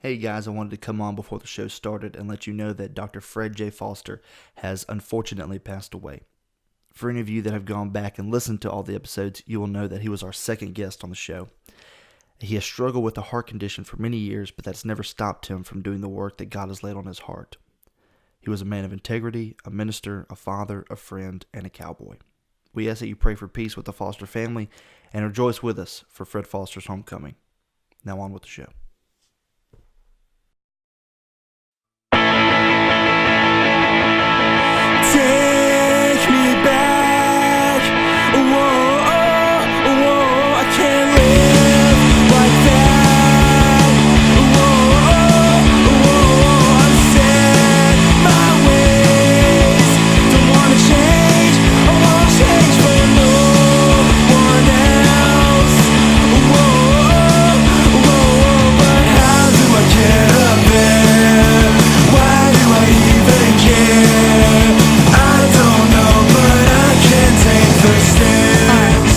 Hey guys, I wanted to come on before the show started and let you know that Dr. Fred J. Foster has unfortunately passed away. For any of you that have gone back and listened to all the episodes, you will know that he was our second guest on the show. He has struggled with a heart condition for many years, but that's never stopped him from doing the work that God has laid on his heart. He was a man of integrity, a minister, a father, a friend, and a cowboy. We ask that you pray for peace with the Foster family and rejoice with us for Fred Foster's homecoming. Now on with the show. Take me back, whoa, whoa, I can't live like that, whoa, whoa, I'm set my ways, don't wanna change, I won't change for no one else, whoa, whoa, but how do I get up there, why do I even care? I don't know, but I can take the steps.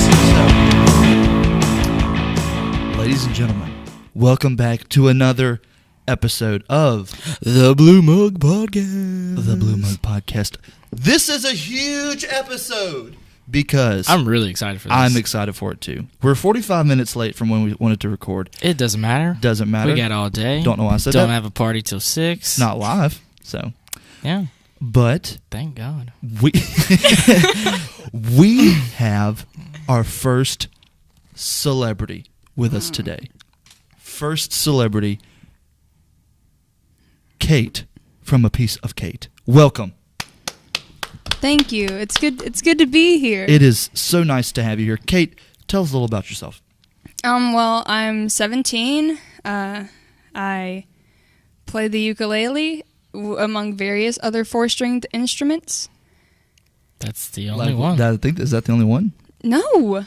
Ladies and gentlemen, welcome back to another episode of The Blue Mug Podcast. the Blue Mug Podcast. This is a huge episode because I'm really excited for this. I'm excited for it too. We're 45 minutes late from when we wanted to record. It doesn't matter. Doesn't matter. We got all day. Don't know why I said Don't that. have a party till 6. Not live, so. Yeah. But Thank God. we we have our first celebrity with us today. First celebrity, Kate from A Piece of Kate. Welcome. Thank you. It's good. It's good to be here. It is so nice to have you here. Kate, tell us a little about yourself. Well, I'm 17. I play the ukulele among various other 4-stringed instruments. That's the only one. I think is that the only one? No.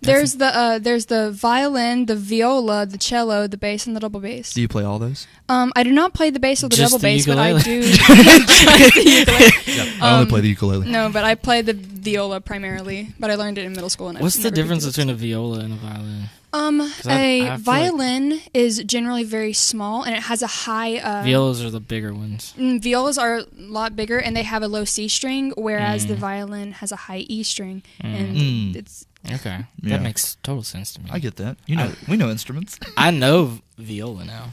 There's the violin, the viola, the cello, the bass, and the double bass. Do you play all those? I do not play the bass or the Just double the bass, but I ukulele? do. Just the ukulele. I only play the ukulele. No, but I play the viola primarily. But I learned it in middle school. And What's I've the never difference picked it between up. a viola and a violin? A I feel violin is generally very small, and it has a high. Violas are the bigger ones. Violas are a lot bigger, and they have a low C string, whereas the violin has a high E string, and it's. Okay. Yeah. That makes total sense to me. I get that. You know, we know instruments. I know viola now.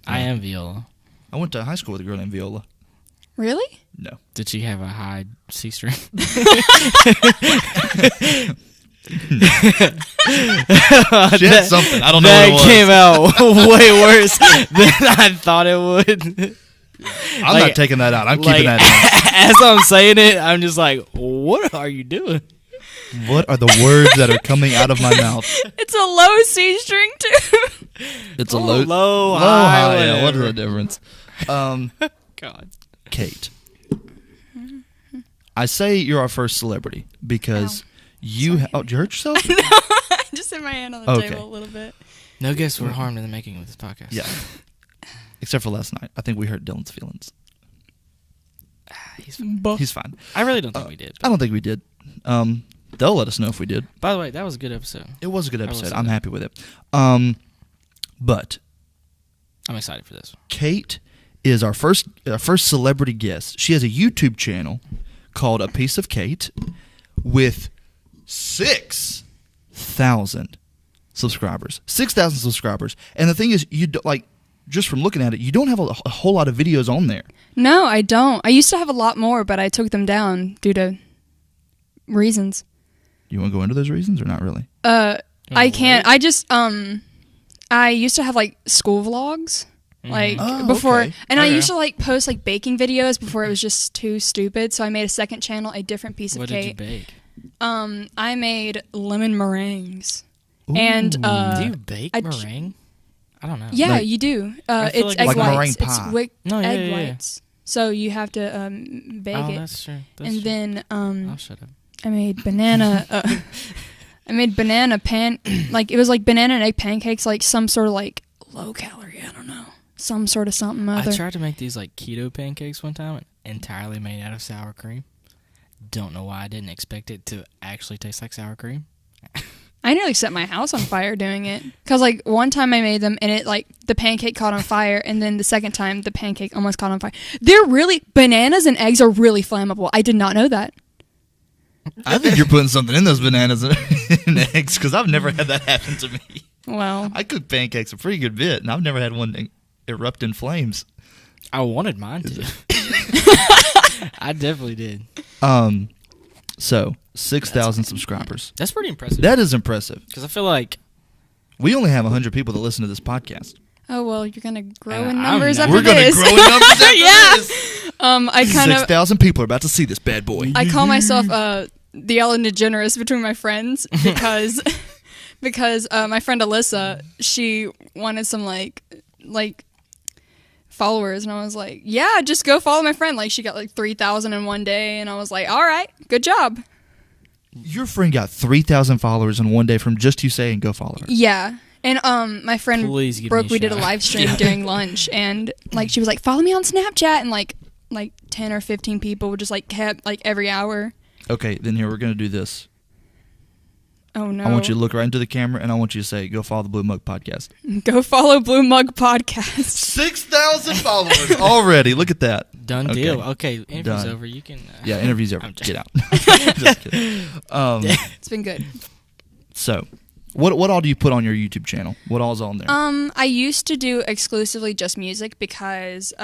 I am viola. I went to high school with a girl named Viola. Really? No. Did she have a high C string? She had something. I don't know what it was. Came out way worse than I thought it would. I'm not taking that out. I'm keeping that in. As I'm saying it, I'm just like, what are you doing? What are the words that are coming out of my mouth? It's a low C string too. It's a low, low, high, Yeah, what is whatever. the difference? God. Kate, I say you're our first celebrity because you. Did you hurt yourself? No, I just hit my hand on the Okay. table a little bit. No guests were harmed in the making of this podcast. Yeah. Except for last night. I think we hurt Dylan's feelings. He's fine. He's fine. I really don't think we did. I don't think we did. They'll let us know if we did. By the way, that was a good episode. It was a good will episode. say I'm that. happy with it. But I'm excited for this. Kate is our first celebrity guest. She has a YouTube channel called A Piece of Kate with 6,000 subscribers. 6,000 subscribers. And the thing is, just from looking at it, you don't have a whole lot of videos on there. No, I don't. I used to have a lot more, but I took them down due to reasons. You want to go into those reasons or not really? I can't. I just I used to have like school vlogs, like before, okay. and I Okay. used to like post like baking videos before it was just too stupid. So I made a second channel, A Different Piece of What did you Cake. bake? I made lemon meringues, and Do you bake I- meringue? I don't know. yeah, Like- you do. I feel It's like egg Like meringue whites. It's pie. egg yeah, yeah. whites. So you have to bake Oh, it, that's true. That's and true. then I'll shut up. I made banana. I made banana like it was like banana and egg pancakes, like some sort of like low calorie. I don't know, some sort of something other. I tried to make these like keto pancakes one time, entirely made out of sour cream. Don't know why I didn't expect it to actually taste like sour cream. I nearly set my house on fire doing it. Because, like, one time I made them, and it, like, the pancake caught on fire, and then the second time, the pancake almost caught on fire. Bananas and eggs are really flammable. I did not know that. I think you're putting something in those bananas and eggs, because I've never had that happen to me. Well. I cook pancakes a pretty good bit, and I've never had one erupt in flames. I wanted mine to. I definitely did. So 6,000 subscribers. That's pretty impressive. That is impressive. Because I feel like We only have 100 people that listen to this podcast. Oh, well, you're going to grow in I'm numbers not. after We're going to this. grow in numbers after Yeah. this. I kind of 6,000 people are about to see this bad boy. I call myself the Ellen DeGeneres between my friends because my friend Alyssa, she wanted some like followers, and I was like, yeah, just go follow my friend. Like, she got like 3,000 in one day, and I was like, all right, good job. Your friend got 3,000 followers in one day from just you saying go follow her. Yeah. And my friend Please give Brooke, me a we did a shout. live stream during lunch, and like she was like, follow me on Snapchat, and like 10 or 15 people would just like kept like every hour. Okay, then here, we're going to do this. Oh no. I want you to look right into the camera, and I want you to say, go follow the Blue Mug Podcast. Go follow Blue Mug Podcast. 6,000 followers already. Look at that. Done Okay. deal. Okay, interview's Done. over. You can. Yeah, interview's over. I'm Get out. Just kidding. It's been good. So, what all do you put on your YouTube channel? What all's on there? I used to do exclusively just music because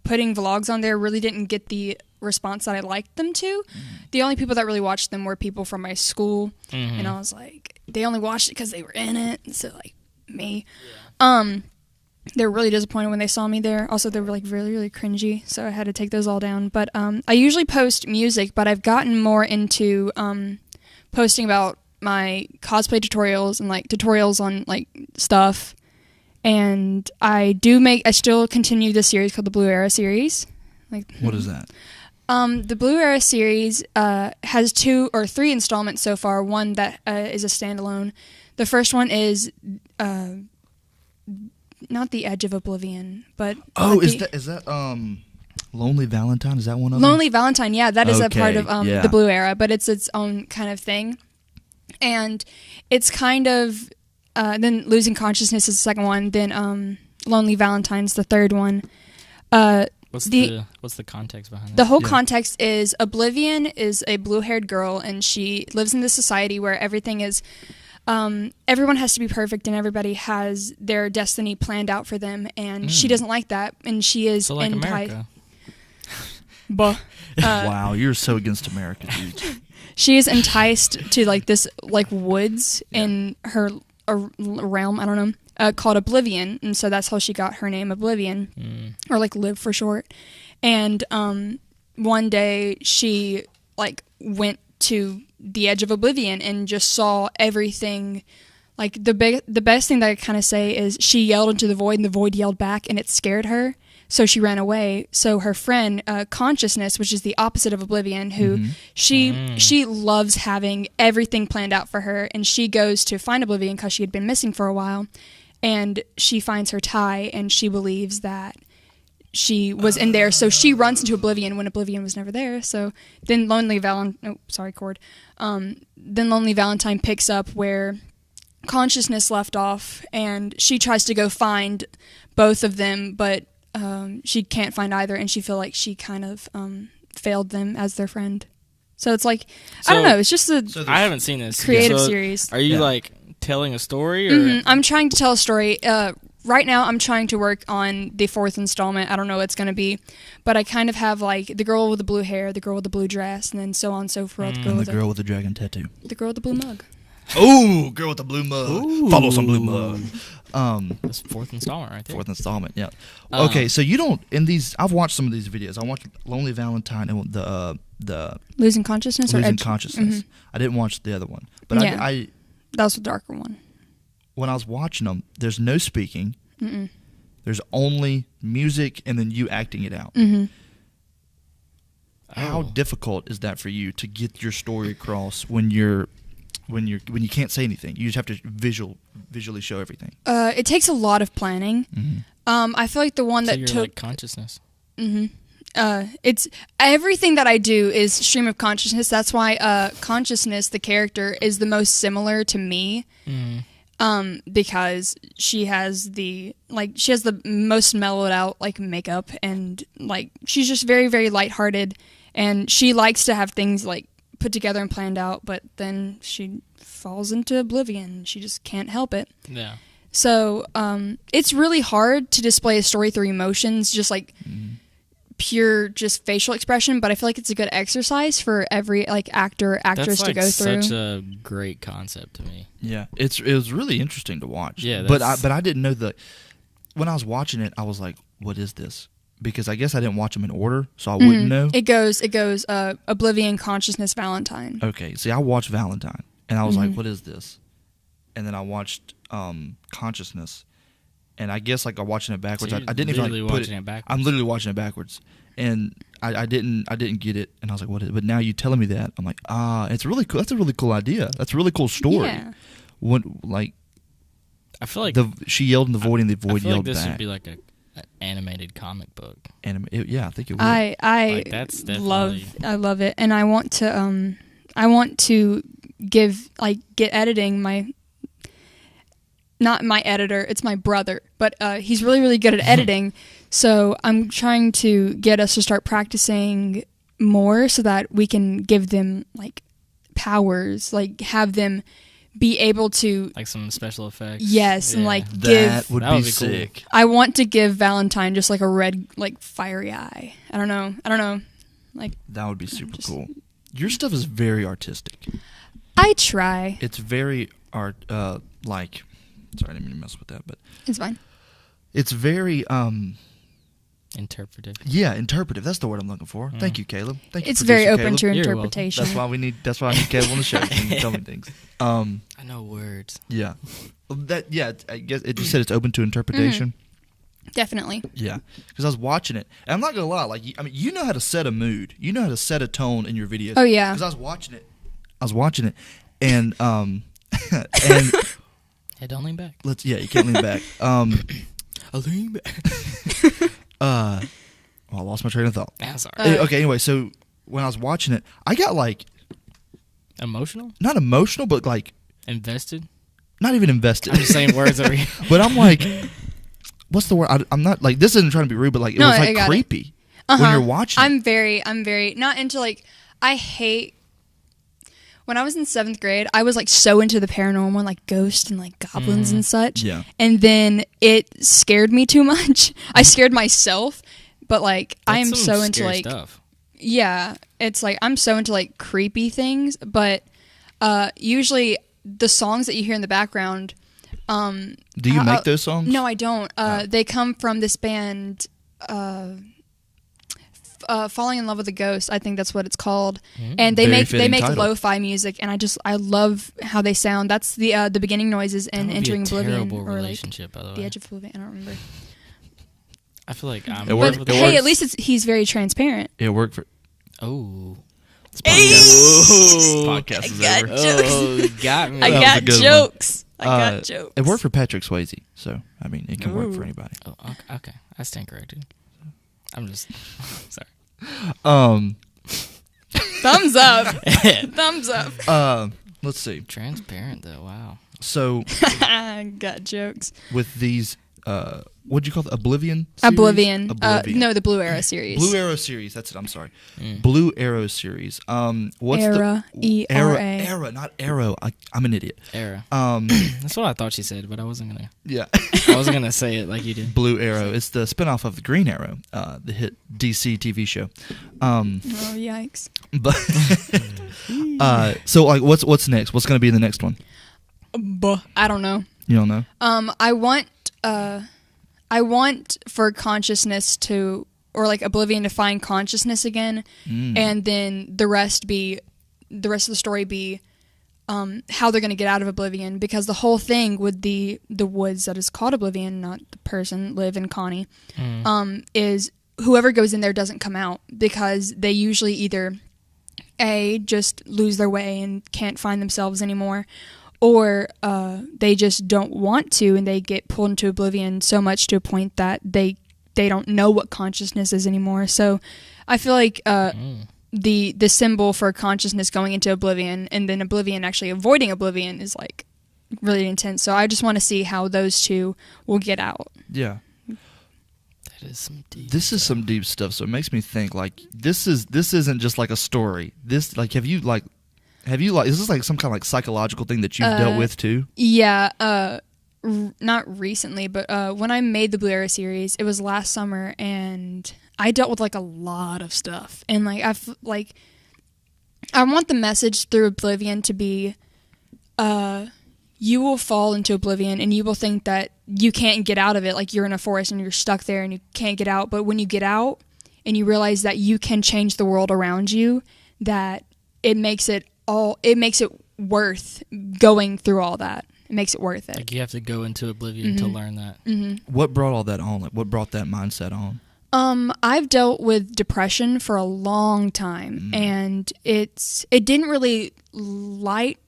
putting vlogs on there really didn't get the response that I liked them to. The only people that really watched them were people from my school, and I was like, they only watched it because they were in it. So like me, they were really disappointed when they saw me there. Also, they were like really, really cringy, so I had to take those all down. But I usually post music, but I've gotten more into posting about my cosplay tutorials and like tutorials on like stuff. And I still continue the series called the Blue Era series. Like, what is that? the Blue Era series has 2 or 3 installments so far. One that is a standalone. The first one is not The Edge of Oblivion, but is that Lonely Valentine? Is that one of them? Lonely Valentine? Yeah, that is a part Okay, of yeah. the Blue Era, but it's its own kind of thing. And it's kind of then Losing Consciousness is the second one. Then Lonely Valentine's the third one. What's the context behind that? The whole Yeah. context is Oblivion is a blue-haired girl, and she lives in this society where everything is, everyone has to be perfect, and everybody has their destiny planned out for them, and she doesn't like that, and she is So like enticed. America. Wow, you're so against America, dude. She is enticed to like this like woods in her realm. I don't know. Called Oblivion, and so that's how she got her name, Oblivion, or like Live for short. And one day she like went to the edge of Oblivion and just saw everything. Like the best thing that I kind of say is she yelled into the void, and the void yelled back, and it scared her. So she ran away. So her friend, Consciousness, which is the opposite of Oblivion, who she loves having everything planned out for her, and she goes to find Oblivion because she had been missing for a while. And she finds her tie, and she believes that she was in there. So she runs into Oblivion when Oblivion was never there. So then Lonely Valentine... Oh, sorry, Cord. Then Lonely Valentine picks up where Consciousness left off, and she tries to go find both of them, but she can't find either, and she feels like she kind of failed them as their friend. So it's like... I don't know. It's just a I haven't seen this creative So series. Are you Yeah. like telling a story, or I'm trying to tell a story. Right now, I'm trying to work on the 4th installment. I don't know what it's going to be, but I kind of have like the girl with the blue hair, the girl with the blue dress, and then so on and so forth. And the girl with the dragon tattoo. The girl with the blue mug. Oh, girl with the blue mug. Follow some blue mug. this 4th installment right there? 4th installment, yeah. Okay, so you don't in these. I've watched some of these videos. I watched Lonely Valentine and the Losing Consciousness or Losing Edge? Consciousness. I didn't watch the other one, but Yeah. I That was the darker one. when I was watching them, there's no speaking. There's only music and then you acting it out. How difficult is that for you to get your story across when you can't say anything? You just have to visually show everything. It takes a lot of planning. I feel like the one So that you're took like Consciousness. it's everything that I do is stream of consciousness. That's why consciousness, the character, is the most similar to me. Because she has the most mellowed out like makeup, and like she's just very, very lighthearted, and she likes to have things like put together and planned out, but then she falls into oblivion. She just can't help it. Yeah. So it's really hard to display a story through emotions, just like pure just facial expression, but I feel like it's a good exercise for every like actor or actress to go through. That's such a great concept to me. Yeah, it was really interesting to watch. Yeah, but I didn't know when I was watching it, I was like, what is this? Because I guess I didn't watch them in order, so I wouldn't know. It goes Oblivion, Consciousness, Valentine. Okay, see, I watched Valentine, and I was like, what is this? And then I watched Consciousness, and I guess like I'm watching it backwards. So I didn't even like put watching it backwards. I'm literally watching it backwards, and I didn't get it, and I was like, what is it? But now you telling me that, I'm like, it's really cool. That's a really cool idea. That's a really cool story. Yeah. I feel like she yelled in the void, and the void I feel yelled like this back. would be like an animated comic book. Yeah, I think it would. I Like, that's definitely... I love it, and I want to get editing not my editor, it's my brother, but he's really, really good at editing. So I'm trying to get us to start practicing more so that we can give them like powers, like have them be able to like some special effects. Yes, yeah. and like that would be cool. sick. I want to give Valentine just like a red, like fiery eye. I don't know. Like That would be super cool. Your stuff is very artistic. I try. It's very like. Sorry, I didn't mean to mess with that, but It's fine. it's very Interpretive. Yeah, interpretive. That's the word I'm looking for. Thank you, Caleb. Thank you. It's very producer open Caleb. to You're interpretation. That's why I need Caleb on the show. He can tell me things. I know words. Yeah. I guess you said it's open to interpretation. Definitely. Yeah, because I was watching it, and I'm not gonna lie. Like, you know how to set a mood. You know how to set a tone in your videos. Oh yeah. Because I was watching it, and and Hey, don't lean back. you can't lean back. I'll lean back. I lost my train of thought. Ah, sorry. Okay, anyway, so when I was watching it, I got like Emotional? not emotional, but like Invested? not even invested. I'm just saying words over here. But I'm like, what's the word? I'm not like, this isn't trying to be rude, but like it was like creepy when you're watching. I'm very not into like, I hate. When I was in 7th grade, I was like so into the paranormal, like ghosts and like goblins and such. Yeah. And then it scared me too much. I scared myself, but like I am That's some so into scary like stuff. yeah, it's like I'm so into like creepy things, but usually the songs that you hear in the background Do you make those songs? No, I don't. They come from this band Falling in Love with a Ghost, I think that's what it's called. And they Very make fitting title. lo-fi music, and I love how they sound. That's the beginning noises and That would entering be a oblivion, terrible or like relationship, by the way. the edge of oblivion. I don't remember. I feel like I'm. It works- But it hey, works. at least he's very transparent. It worked for Oh. podcast is I over. got jokes. Oh, got me. I That was a got good one. jokes. I got jokes. It worked for Patrick Swayze, so I mean it can work for anybody. Oh, okay. I stand corrected. I'm just sorry. Thumbs up. Thumbs up. Let's see. Transparent though. Wow. So I got jokes. with these what'd you call it? Oblivion series? Oblivion. Oblivion. No, the Blue Arrow series. Blue Arrow series. That's it. I'm sorry. Blue Arrow series. What's Era, the ERA. Era, not Arrow. I'm an idiot. Era. That's That's what I thought she said, but I wasn't gonna. Yeah. I wasn't gonna say it like you did. Blue Arrow. It's the spinoff of the Green Arrow, the hit DC TV show. Oh yikes! But so like, what's next? What's going to be the next one? I don't know. You don't know? I want for consciousness to, or like Oblivion to find consciousness again, and then the rest of the story be how they're going to get out of Oblivion, because the whole thing with the woods that is called Oblivion, not the person, Liv and Connie, is whoever goes in there doesn't come out, because they usually either just lose their way and can't find themselves anymore, or they just don't want to, and they get pulled into oblivion so much to a point that they they don't know what consciousness is anymore. So I feel like the symbol for consciousness going into oblivion and then oblivion actually avoiding oblivion is like really intense. So I just want to see how those two will get out. Yeah. That is some deep. This is some deep stuff. So it makes me think like this isn't just like a story. This like have you like is this like some kind of like psychological thing that you've dealt with too? Yeah. Not recently, but when I made the Blue Arrow series, it was last summer, and I dealt with like a lot of stuff, and like I want the message through oblivion to be, you will fall into oblivion, and you will think that you can't get out of it, like you're in a forest and you're stuck there and you can't get out. But when you get out and you realize that you can change the world around you, that it makes it worth going through all that. It makes it worth it. Like you have to go into oblivion to learn that. Mm-hmm. What brought all that on? Like what brought that mindset on? I've dealt with depression for a long time, and it didn't really light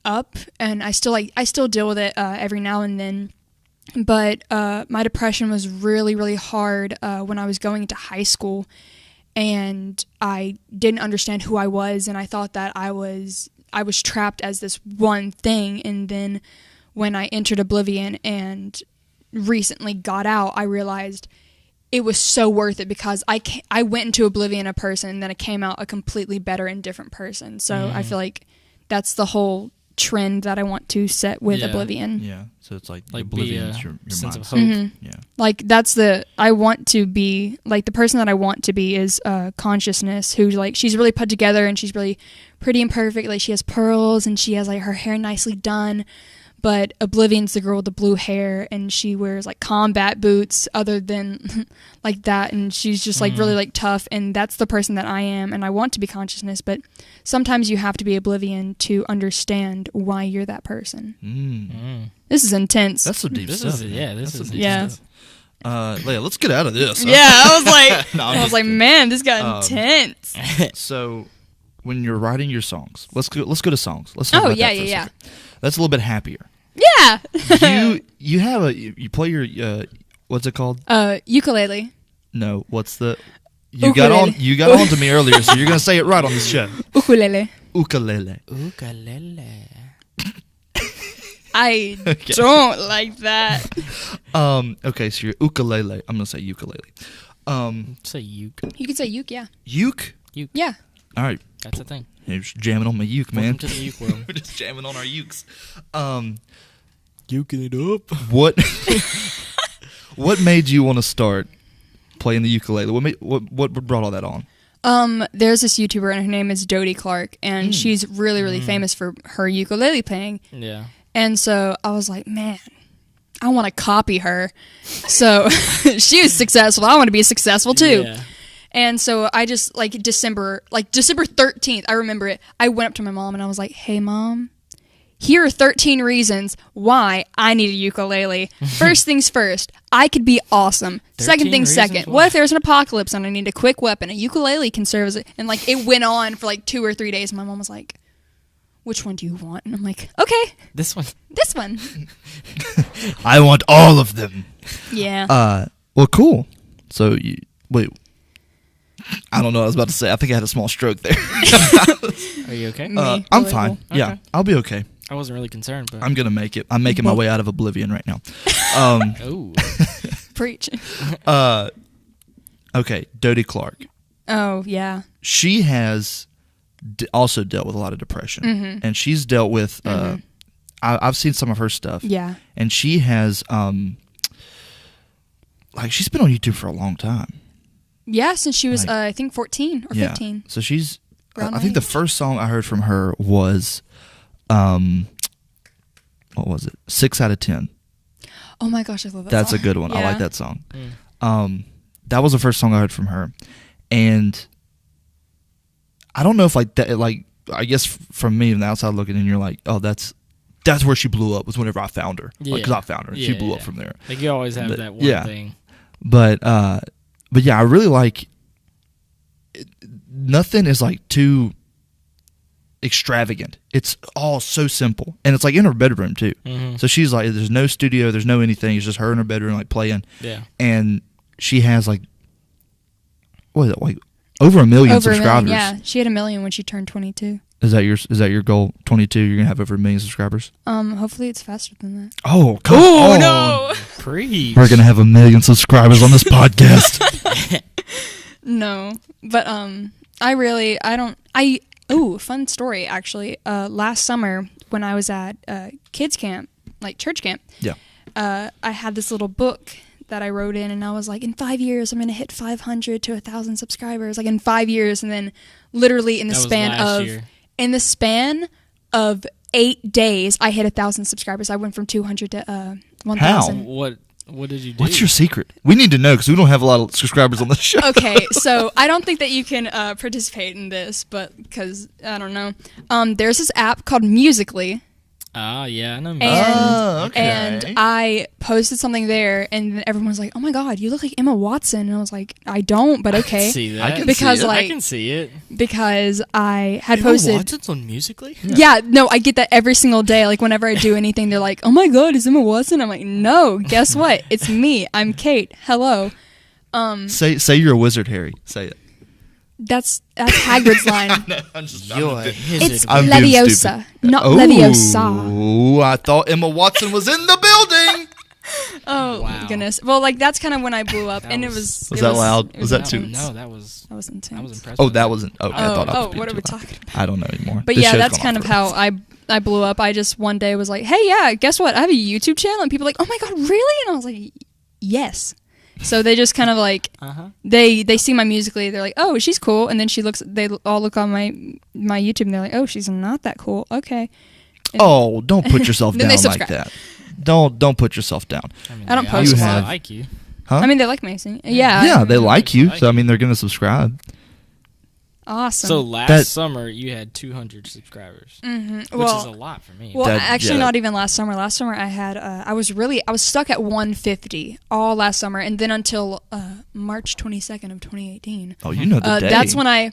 up, and I still deal with it every now and then. But my depression was really, really hard when I was going into high school, and I didn't understand who I was, and I thought that I was trapped as this one thing. And then when I entered oblivion and recently got out, I realized it was so worth it, because I went into oblivion a person, and then I came out a completely better and different person. So I feel like that's the whole trend that I want to set with oblivion. Yeah. So it's like Like oblivion be is your sense mindset. of hope. Mm-hmm. Yeah. Like I want to be like the person that I want to be is consciousness, who like she's really put together and she's really pretty and perfect. Like she has pearls and she has like her hair nicely done. But Oblivion's the girl with the blue hair, and she wears like combat boots other than like that, and she's just like really like tough, and that's the person that I am, and I want to be consciousness, but sometimes you have to be Oblivion to understand why you're that person. This is intense. That's some deep This stuff. is man. this That's is some yeah. deep stuff. Leia, let's get out of this. Yeah, I was like, No, I'm I was just like, kidding. man, this got intense. So, when you're writing your songs, let's go to songs. Let's talk Oh about yeah, that for a yeah, second. That's a little bit happier. yeah. You have you play your what's it called? Ukulele. No, what's the Ukulele. you got on to me earlier, so you're gonna say it right on this show. Ukulele. Ukulele. Ukulele. I don't like that. Okay, so your ukulele. I'm gonna say ukulele. Say uke. You can say uke, yeah. Uke. Yeah. All right. That's the thing. You're just jamming on my uke, man. Welcome to the uke world. We're just jamming on our ukes. Uking it up. What what made you want to start playing the ukulele? What brought all that on? There's this YouTuber, and her name is Dodie Clark, and she's really, really famous for her ukulele playing. Yeah. And so I was like, man, I want to copy her. So she was successful. I want to be successful too. Yeah. And so I just December 13th, I remember it. I went up to my mom and I was like, hey mom, here are 13 reasons why I need a ukulele. First things first, I could be awesome. Second things second, what if there's an apocalypse and I need a quick weapon? A ukulele can serve as it. And like it went on for like 2 or 3 days. My mom was like, which one do you want? And I'm like, okay, This one. this one. I want all of them. Yeah. Well, cool. So wait. I don't know what I was about to say. I think I had a small stroke there. Are you okay? Me. I'm Really fine. cool. Yeah, Okay. I'll be okay. I wasn't really concerned, but I'm gonna make it. I'm making my way out of oblivion right now. oh, Preach. Okay, Dodie Clark. Oh, yeah. She has also dealt with a lot of depression, and she's dealt with. I've seen some of her stuff. Yeah. And she has she's been on YouTube for a long time. Yeah, since she was, Like- I think, 14 or 15. So she's. Around I think the my age. first song I heard from her was, what was it? 6 out of 10. Oh my gosh, I love that That's song. a good one. I Yeah. like that song. That was the first song I heard from her, and I don't know if like that. Like I guess from me on the outside looking in, you're like, oh, that's where she blew up. Was whenever I found her. Because Yeah. I found her. She Yeah, blew up yeah. from there. like you always have But- that one yeah. thing. But yeah, I really like. Nothing is like too extravagant. It's all so simple, and it's like in her bedroom too. Mm-hmm. So she's like, there's no studio, there's no anything. It's just her in her bedroom like playing, Yeah. and she has like, what is it, like over 1 million Over a subscribers. million, yeah. She had 1 million when she turned 22. Is that your goal? 22, you're gonna have over 1 million subscribers. Hopefully it's faster than that. Oh, come on. no! Preach. We're gonna have 1 million subscribers on this podcast. No, but fun story actually. Last summer when I was at kids camp, like church camp, Yeah. I had this little book that I wrote in, and I was like, in 5 years I'm gonna hit 500 to 1,000 subscribers, like in 5 years, and then literally in the span of 8 days I hit 1,000 subscribers. I went from 200 to 1,000. What did you do? What's your secret? We need to know because we don't have a lot of subscribers on the show. Okay, so I don't think that you can participate in this, but because I don't know. There's this app called Musical.ly. Ah, yeah, I know. And I posted something there, and then everyone was like, "Oh my God, you look like Emma Watson," and I was like, "I don't, but okay." I can see that. I can because see it. I can see it. because I had Emma posted. Watson's on Musical.ly? Yeah, no, I get that every single day. Like whenever I do anything, they're like, "Oh my God, is Emma Watson?" I'm like, "No, guess what? It's me. I'm Kate. Hello." Say you're a wizard, Harry. Say it. That's Hagrid's line. It's I'm being Leviosa, stupid. not Leviosa. Oh, I thought Emma Watson was in the building. Oh Wow. goodness. Well, like that's kind of when I blew up, and it was- was. Was that loud? it Was that too- intense. No, that was intense. impressive. Oh, that wasn't. Okay, I thought I was being what are too we loud. talking about? I don't know anymore. But This yeah, show's that's gone kind off of how I blew up. I just one day was like, "Hey, yeah, guess what? I have a YouTube channel," and people were like, "Oh my God, really?" And I was like, "Yes." So they just kind of like they see my Musical.ly, they're like, "Oh, she's cool," and then they all look on my YouTube and they're like, "Oh, she's not that cool." Okay. And Oh, don't put yourself Then down they like subscribe. that. Don't put yourself down. I don't they post obviously a lot. like you. Huh? I mean, they like me singing. Yeah. Yeah, they like you, like so I you. mean they're gonna subscribe. Awesome. So last That- summer you had 200 subscribers, which well, is a lot for me. Well, That- actually, yeah. not even last summer. Last summer, I had I was stuck at 150 all last summer, and then until March 22nd of 2018. Oh, you know the day. That's when I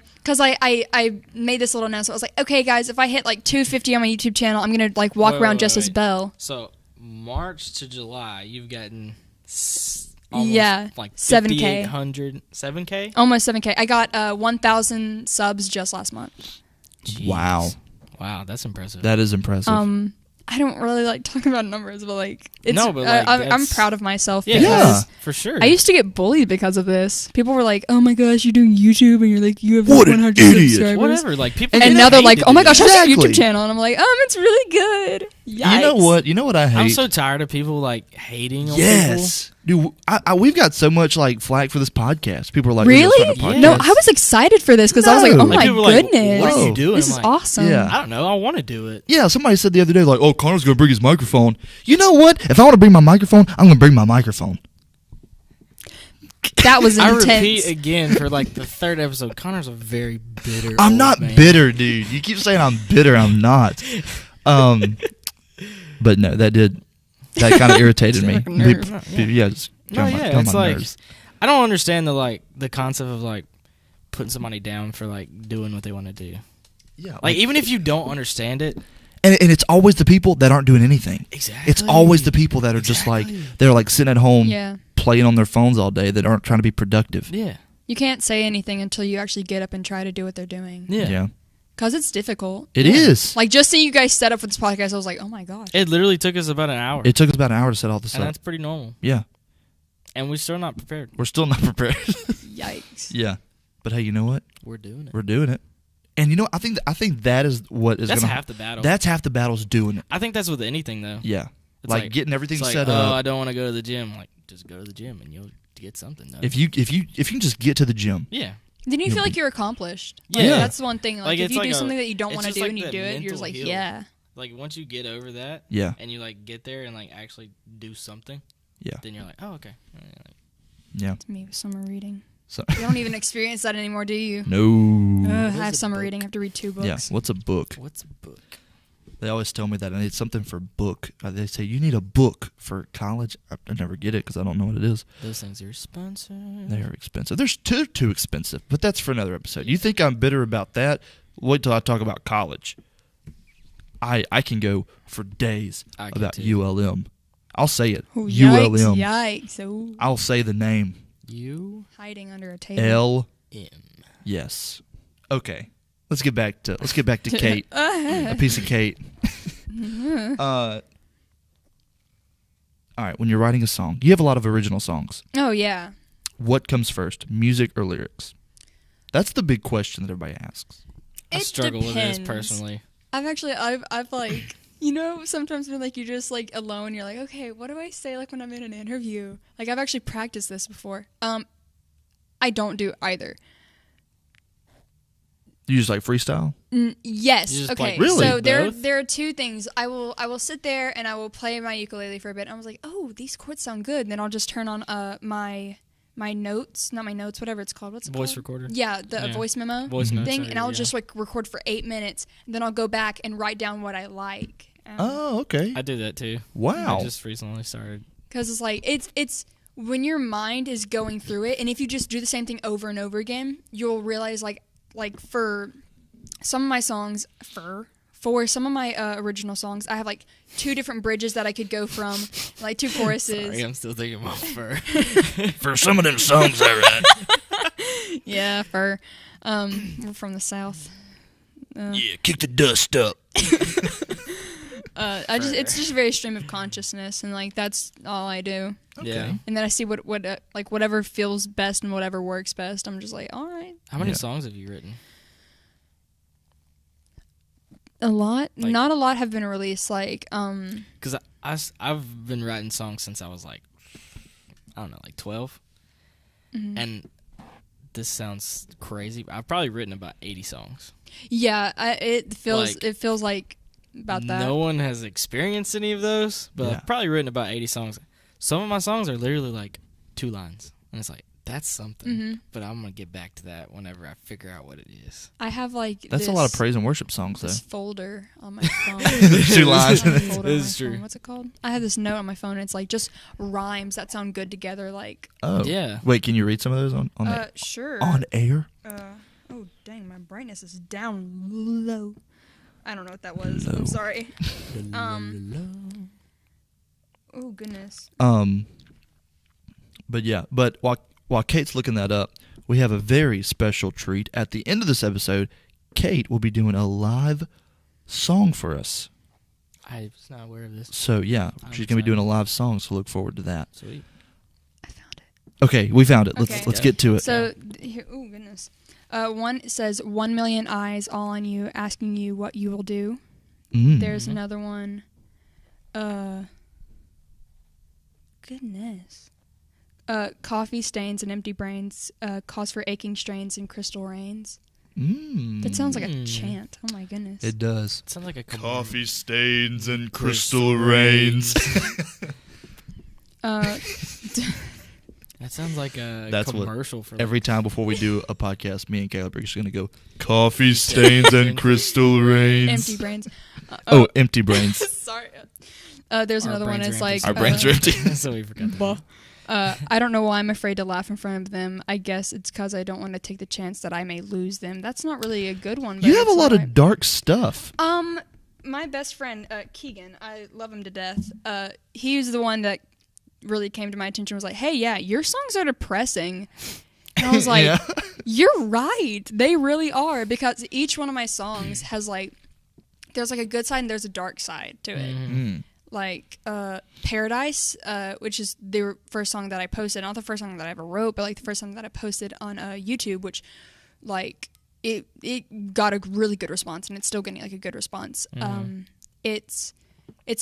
made this little announcement. I was like, okay, guys, if I hit like 250 on my YouTube channel, I'm gonna like walk around just as Belle. So March to July, you've gotten almost Yeah, like 7K. 5,800, 7K. Almost 7K. I got 1,000 subs just last month. Wow, Wow, that's impressive. that is impressive. I don't really like talking about numbers, but like, it's, No, but, like, I'm that's- proud of myself yeah, because for sure. I used to get bullied because of this. People were like, "Oh my gosh, you're doing YouTube and you're like you have What like an 100 idiot. subscribers." Whatever, like people. And get now they're paid like, to "Oh my do gosh, that. I have a Exactly. YouTube channel," and I'm like, "It's really good." Yikes. You know what? You know what I hate? I'm so tired of people like hating on Yes, dude. We've got so much like flack for this podcast. People are like, Really? "We're gonna start a Yeah. No, podcast." I was excited for this because I was like, No. "Oh Like, my people were like, goodness, what are Whoa. you doing? this I'm is like, awesome." Yeah. I don't know. I want to do it. Yeah, somebody said the other day, like, "Oh, Connor's gonna bring his microphone." You know what? If I want to bring my microphone, I'm gonna bring my microphone. That was I intense. repeat again for like the third episode. Connor's a very bitter. I'm old not man. bitter, dude. You keep saying I'm bitter. I'm not. But no, that kind of irritated me. Like a nerve. Yeah, just No, come yeah, on it's like nerves. I don't understand the concept of like putting somebody down for like doing what they want to do. Yeah, Like even if you don't understand it, and it's always the people that aren't doing anything. exactly. It's always the people that are just like they're like sitting at home Yeah, playing on their phones all day that aren't trying to be productive. Yeah, you can't say anything until you actually get up and try to do what they're doing yeah. because it's difficult. It is. Like just seeing you guys set up for this podcast, I was like, "Oh my gosh." It literally took us about an hour, It took us about an hour to set all this and up. that's pretty normal. Yeah, And we're still not prepared. we're still not prepared. Yikes. Yeah, but hey, you know what? We're doing it. We're doing it. And you know, I think that is what is That's gonna. half the battle. That's half the battle's doing it. I think that's with anything though. Yeah, It's like getting everything it's like, set oh, up. I don't want to go to the gym. Like just go to the gym and you'll get something done. If you can just get to the gym. yeah. Then you You'll feel be- like you're accomplished. Like, Yeah. that's one thing. Like, Like, if it's you like do a- something that you don't it's want to just do like and you that do it, you're mental just like, heal. yeah. Like once you get over that, Yeah, and you like get there and like actually do something, yeah, then you're like, oh okay. And you're like, yeah. To me, with summer reading. So You don't even experience that anymore, do you? no. I is have a summer book? reading. I have to read 2 books. Yeah. What's a book? What's a book? They always tell me that I need something for book. They say you need a book for college. I never get it because I don't know what it is. Those things are expensive. They are expensive. They're too expensive. But that's for another episode. You think I'm bitter about that? Wait till I talk about college. I can go for days I can about too. ULM. I'll say it. Oh, yikes, ULM. yikes. Oh. I'll say the name. U Hiding under a table. L. M. Yes. Okay. Let's get back to Kate. A piece of Kate. All right. When you're writing a song, you have a lot of original songs. Oh yeah. What comes first, music or lyrics? That's the big question that everybody asks. I It struggle with this depends. personally. I've like, sometimes when like you're just like alone, you're like, okay, what do I say like when I'm in an interview? Like I've actually practiced this before. I don't do either. You just like freestyle? Yes. You just Okay. like Really? So both? there are two things. I will sit there and I will play my ukulele for a bit. And I was like, oh, these chords sound good. And then I'll just turn on my notes, not my notes, whatever it's called. What's it Voice called? recorder? Yeah, the Yeah. voice memo Voice notes thing. are- And I'll yeah. just like record for 8 minutes. And then I'll go back and write down what I like. Oh, okay. I do that too. Wow. I just recently started. Because it's like it's when your mind is going through it, and if you just do the same thing over and over again, you'll realize like for some of my songs, for some of my original songs, I have like 2 different bridges that I could go from, like 2 choruses. Sorry, I'm still thinking about fur. For some of them songs I read. Yeah, we're from the South. Yeah, kick the dust up. It's just a very stream of consciousness, and like that's all I do. Yeah. And then I see what like whatever feels best and whatever works best. I'm just like, all right. How many Yeah. songs have you written? A lot, Like- not a lot have been released. Like, Because I've been writing songs since I was like, I don't know, like 12. Mm-hmm. And this sounds crazy, but I've probably written about 80 songs. yeah, it feels Like, like about that. No one has experienced any of those, but Yeah. I've probably written about 80 songs. Some of my songs are literally like 2 lines. And it's like, that's something. Mm-hmm. But I'm going to get back to that whenever I figure out what it is. I have like That's a lot of praise and worship songs, This though. folder on my phone. 2 lines. I have a folder on This my is true. phone. What's it called? I have this note on my phone. And it's like just rhymes that sound good together. Like, Oh. Yeah. Wait, can you read some of those on sure. on air? Oh dang, my brightness is down low. I don't know what that was. Low. I'm sorry. Oh goodness. But yeah, but while Kate's looking that up, we have a very special treat. At the end of this episode, Kate will be doing a live song for us. I was not aware of this. So yeah, I'm she's gonna be excited. doing a live song. So look forward to that. Sweet. I found it. Okay, we found it. Okay. Let's get to it. So, here, oh goodness. One says 1 million eyes all on you, asking you what you will do. There's another one. Goodness. Coffee stains and empty brains, cause for aching strains and crystal rains. That sounds like a chant. Oh my goodness. It does. It sounds like a Coffee stains and crystal rains. That sounds like a That's what commercial for Every time before we do a podcast, me and Caleb are just gonna go coffee stains and crystal rains. Empty brains. Oh, empty brains. Sorry. There's Our another one. brains It's are like empty. Our brains are empty. so we forgot. That. I don't know why I'm afraid to laugh in front of them. I guess it's because I don't want to take the chance that I may lose them. That's not really a good one. But You have a it's lot alright. of dark stuff. My best friend Keegan, I love him to death. He's the one that really came to my attention. Was like, hey, yeah, your songs are depressing. And I was like, Yeah. you're right. They really are, because each one of my songs has like, there's like a good side and there's a dark side to it. Mm. Like Paradise, which is the first song that I posted, not the first song that I ever wrote, but like the first song that I posted on YouTube, which like it got a really good response, and it's still getting like a good response. It's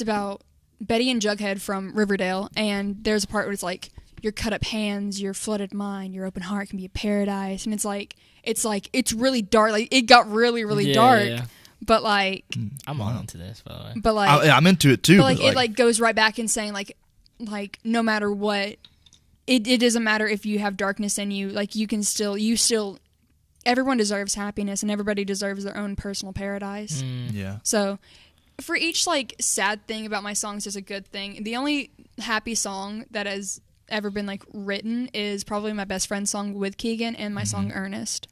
about Betty and Jughead from Riverdale, and there's a part where it's like, your cut up hands, your flooded mind, your open heart can be a paradise, and it's really dark. Like it got really dark, Yeah. but like I'm on to this, by the way. but like I'm into it too. but like it like goes right back in saying like no matter what, it doesn't matter if you have darkness in you, like you still everyone deserves happiness, and everybody deserves their own personal paradise. yeah. So for each like sad thing about my songs, there's a good thing. The only happy song that has ever been like written is probably my best friend's song with Keegan and my song Ernest.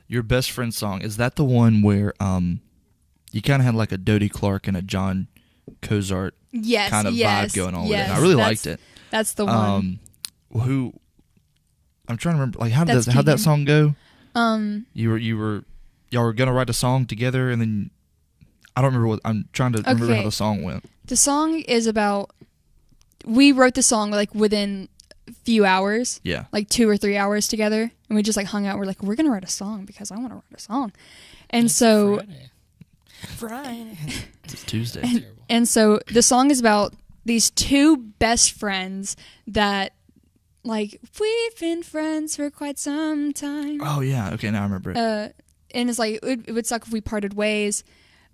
Your best friend song, is that the one where you kind of had like a Dodie Clark and a John Cozart kind of vibe going on with it? And I really liked it. That's the one. Who I'm trying to remember. Like, how'd That's that Keegan. song go? Um, Y'all were gonna write a song together, and then I don't remember what. I'm trying to remember how Okay. the song went. the song is about. We wrote the song like within a few hours, Yeah. like 2 or 3 hours together, and we just like hung out. We're like, we're gonna write a song because I want to write a song, and so Friday. It's Tuesday. Terrible. and so the song is about these two best friends that. Like, we've been friends for quite some time. Oh yeah. Okay, now I remember it. And it's like, it would suck if we parted ways,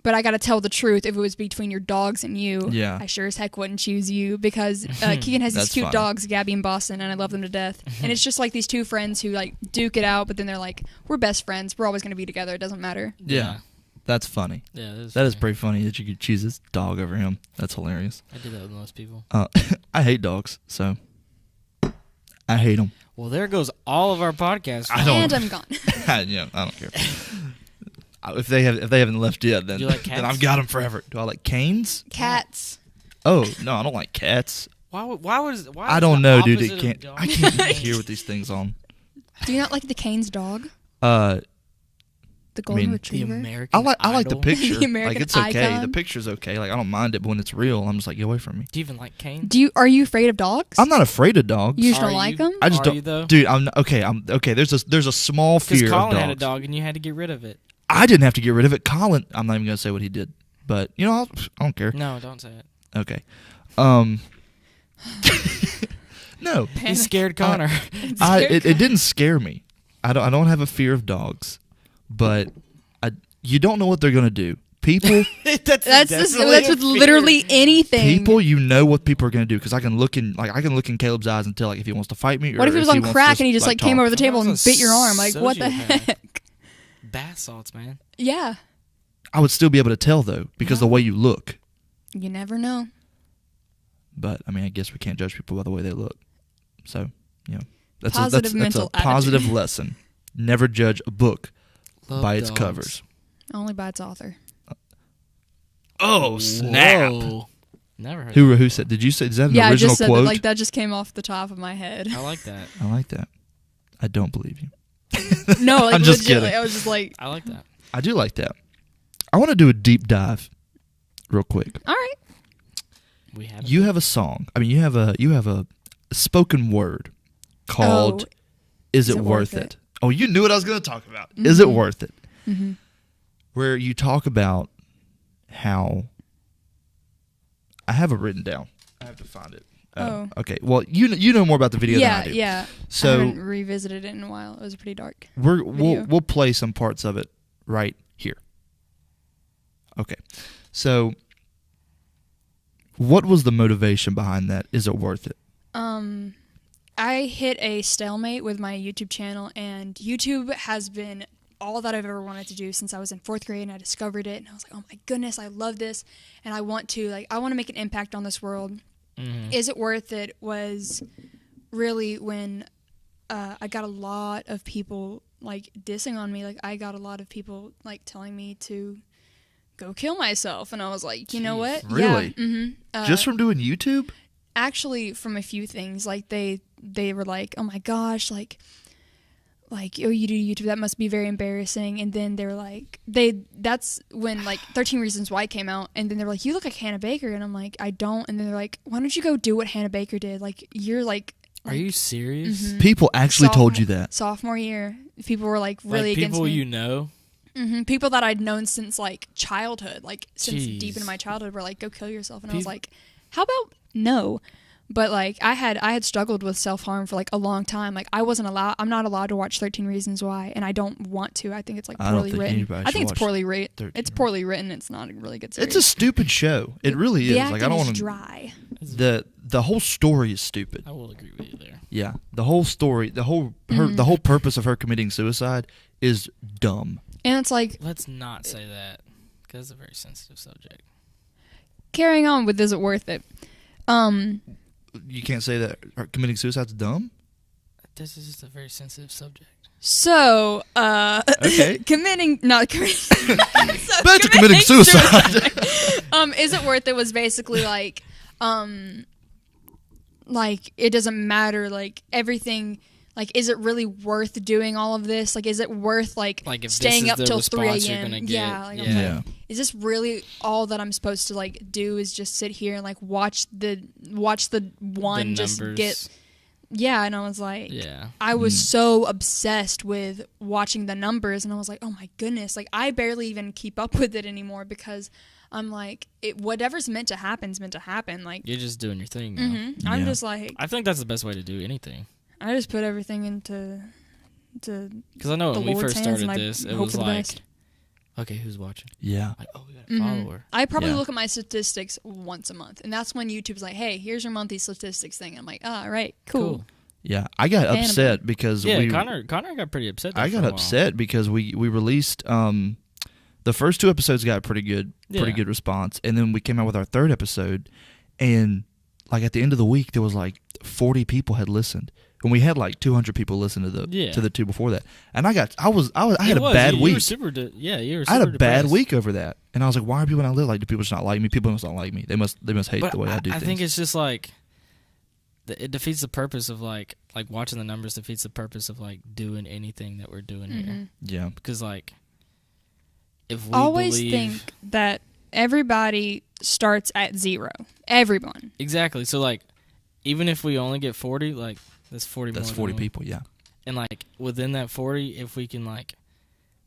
but I gotta tell the truth. If it was between your dogs and you, Yeah. I sure as heck wouldn't choose you because Keegan has these That's cute funny. dogs, Gabby and Boston, and I love them to death. And it's just like these two friends who like duke it out, but then they're like, we're best friends. We're always gonna be together. It doesn't matter. Yeah. That's funny. Yeah, That is funny. pretty funny that you could choose this dog over him. That's hilarious. I do that with most people. I hate dogs, so I hate them. Well, there goes all of our podcasts. I don't- And I'm gone. I don't care. If they haven't left yet, then Do you like then cats? I've got them forever. Do I like canes? Cats. Oh no, I don't like cats. Why I don't know, dude. It It can't. I can't hear with these things on. Do you not like the Cane's dog? The golden mean, The retriever? American I like the Idol? picture. The American like it's okay. icon? The picture's okay. Like I don't mind it, but when it's real, I'm just like, get away from me. Do you even like Kane? Are you afraid of dogs? I'm not afraid of dogs. You just Are don't like you? them? I just Are don't, you, though? dude. I'm okay. There's a small Because fear of Colin dogs. had a dog and you had to get rid of it. I didn't have to get rid of it. Colin, I'm not even gonna say what he did, but you know, I don't care. No, don't say it. Okay. No, He scared Connor. it didn't scare me. I don't have a fear of dogs, but you don't know what they're gonna do. People, That's with literally anything. people, you know what people are gonna do because I can look in Caleb's eyes and tell like if he wants to fight me. Or What if he was on wants crack to, and he just like came talk. over the table and Someone's a bit your arm? Like, what the sociopath. heck? Bath salts, man. Yeah. I would still be able to tell though because the way you look. You never know. But I mean, I guess we can't judge people by the way they look. So you know, that's Positive a mental positive attitude. lesson. Never judge a book Love by its dogs. covers. Only by its author. Oh snap! Whoa. Never heard Who said? Did you say? Is that an Yeah, I original just said quote? that. Like, that just came off the top of my head. I like that. I like that. I don't believe you. No, like, I'm just legit, kidding. I was just like, I like that. I do like that. I want to do a deep dive, real quick. all right. We have You have a song. I mean, you have a spoken word called Oh, "Is It Worth It?" Oh, you knew what I was going to talk about. Is it worth it? Mm-hmm. Where you talk about how I have it written down. I have to find it. Okay. Well, you know more about the video than I do. Yeah. So I haven't revisited it in a while. It was pretty dark. we'll play some parts of it right here. Okay. So what was the motivation behind that? Is it worth it? I hit a stalemate with my YouTube channel, and YouTube has been all that I've ever wanted to do since I was in 4th grade, and I discovered it, and I was like, oh my goodness, I love this, and I want to make an impact on this world. Mm-hmm. Is it worth it was really when I got a lot of people like dissing on me. Like, I got a lot of people like telling me to go kill myself, and I was like, you know what? Really? Yeah. Mm-hmm. Just from doing YouTube? Actually, from a few things. Like, they were like, oh my gosh, like oh, you do YouTube, that must be very embarrassing. And then they were like, that's when like 13 Reasons Why came out, and then they were like, you look like Hannah Baker, and I'm like, I don't. And then they're like, why don't you go do what Hannah Baker did? Like, you're like Are you serious? Mhm. People actually told you that. sophomore year, people were like really Like against people me. you know? People that I'd known since like childhood, like since Jeez. deep into my childhood, were like, go kill yourself. And I was like, how about no? But like, I had struggled with self-harm for like a long time. Like, I'm not allowed to watch 13 Reasons Why, and I don't want to. I think it's like I don't poorly think written. anybody I should think it's watch poorly written. 13 It's poorly written. It's not a really good series. It's a stupid show. It really the is. acting Like, I don't is want to. dry. The whole story is stupid. I will agree with you there. Yeah, the whole story, the whole purpose of her committing suicide is dumb. And it's like, Let's not say that, because it's a very sensitive subject. carrying on with, is it worth it? You can't say that her committing suicide's dumb. This is just a very sensitive subject. So, Okay. not committing. So Back to committing suicide. Is it worth it was basically like it doesn't matter, like everything, Like, is it really worth doing all of this? Like, is it worth if staying this is up the till 3 response you're a.m.? gonna get, Yeah, like, I'm Yeah. like, is this really all that I'm supposed to do? Is just sit here and watch the one the just numbers. get. Yeah, and I was like, Yeah. I was so obsessed with watching the numbers, and I was like, oh my goodness, like I barely even keep up with it anymore because I'm like, whatever's meant to happen is meant to happen. Like, You're just doing your thing now. I'm Yeah. just like, I think that's the best way to do anything. I just put everything into Because I know the when we Lord's first hands, started and I this, it hope was for the like, best. okay, who's watching? Yeah. Like, oh, we got a follower. I probably Yeah. look at my statistics once a month, and that's when YouTube's like, hey, here's your monthly statistics thing. And I'm like, all right, cool. Yeah. I got Fan of upset because Yeah, Connor got pretty upset. I there got for a while. upset because we released the first 2 episodes got pretty good response, and then we came out with our 3rd episode, and like at the end of the week there was like 40 people had listened, and we had like 200 people listen to the 2 before that, and I had a bad week. You were super you were super I had a bad depressed. week over that, and I was like, why are people not live? Like, do people just not like me? People must not like me. They must hate But the way I do I things. think it's just like it defeats the purpose of like watching the numbers defeats the purpose of like doing anything that we're doing here. Yeah. Because like if we Always believe, think that everybody starts at 0. Everyone. exactly. So like even if we only get 40, like that's 40 That's more 40 than we- people. Yeah. And like within that 40, if we can like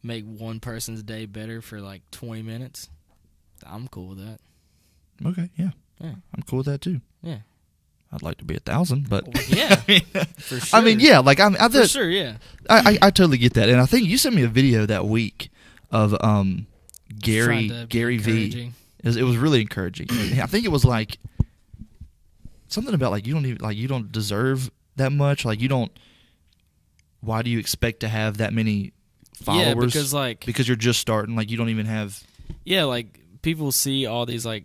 make one person's day better for like 20 minutes, I'm cool with that. Okay. Yeah. Yeah. I'm cool with that too. Yeah. I'd like to be 1,000, but Yeah. For sure. I mean, yeah, like For sure, yeah. I totally get that, and I think you sent me a video that week of Trying Gary to be V. encouraging. It was really encouraging. I think it was like something about like you don't deserve that much. Like you don't. Why do you expect to have that many followers? Yeah, because you're just starting. Like you don't even have. Yeah, like people see all these like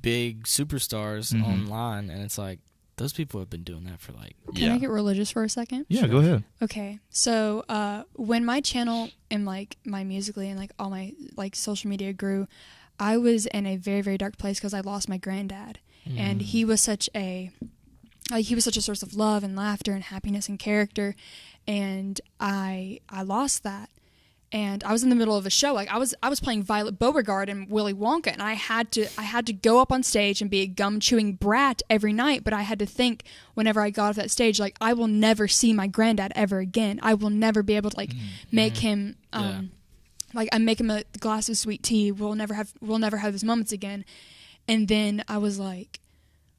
big superstars online, and it's like those people have been doing that for like. Can I get religious for a second? Yeah, go ahead. Okay, so when my channel and like my Musically and like all my like social media grew, I was in a very, very dark place because I lost my granddad, and he was such a source of love and laughter and happiness and character, and I lost that. And I was in the middle of a show, like I was playing Violet Beauregard and Willy Wonka, and I had to go up on stage and be a gum chewing brat every night. But I had to think whenever I got off that stage, like I will never see my granddad ever again. I will never be able to like make him like I make him a glass of sweet tea. We'll never have those moments again. And then I was like,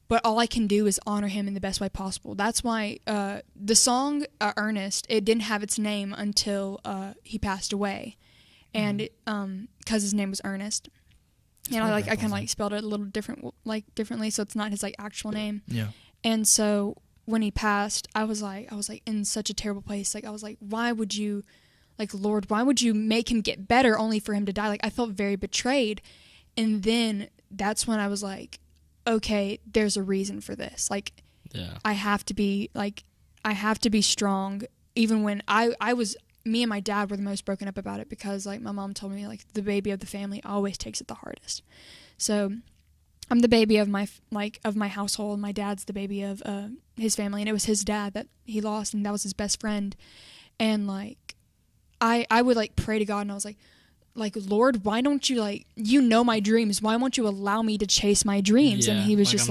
but all I can do is honor him in the best way possible. That's why the song Ernest, it didn't have its name until he passed away, and because his name was Ernest, and I kind of like spelled it a little differently, so it's not his like actual name. Yeah. And so when he passed, I was like in such a terrible place. Like I was like, why would you, like Lord, why would you make him get better only for him to die? Like I felt very betrayed, and then that's when I was like, okay, there's a reason for this. Like, I have to be strong. Even when me and my dad were the most broken up about it because like my mom told me like the baby of the family always takes it the hardest. So I'm the baby of my household. My dad's the baby of his family, and it was his dad that he lost, and that was his best friend. And like, I would like pray to God, and I was like, Lord, why don't you my dreams? Why won't you allow me to chase my dreams? And he was just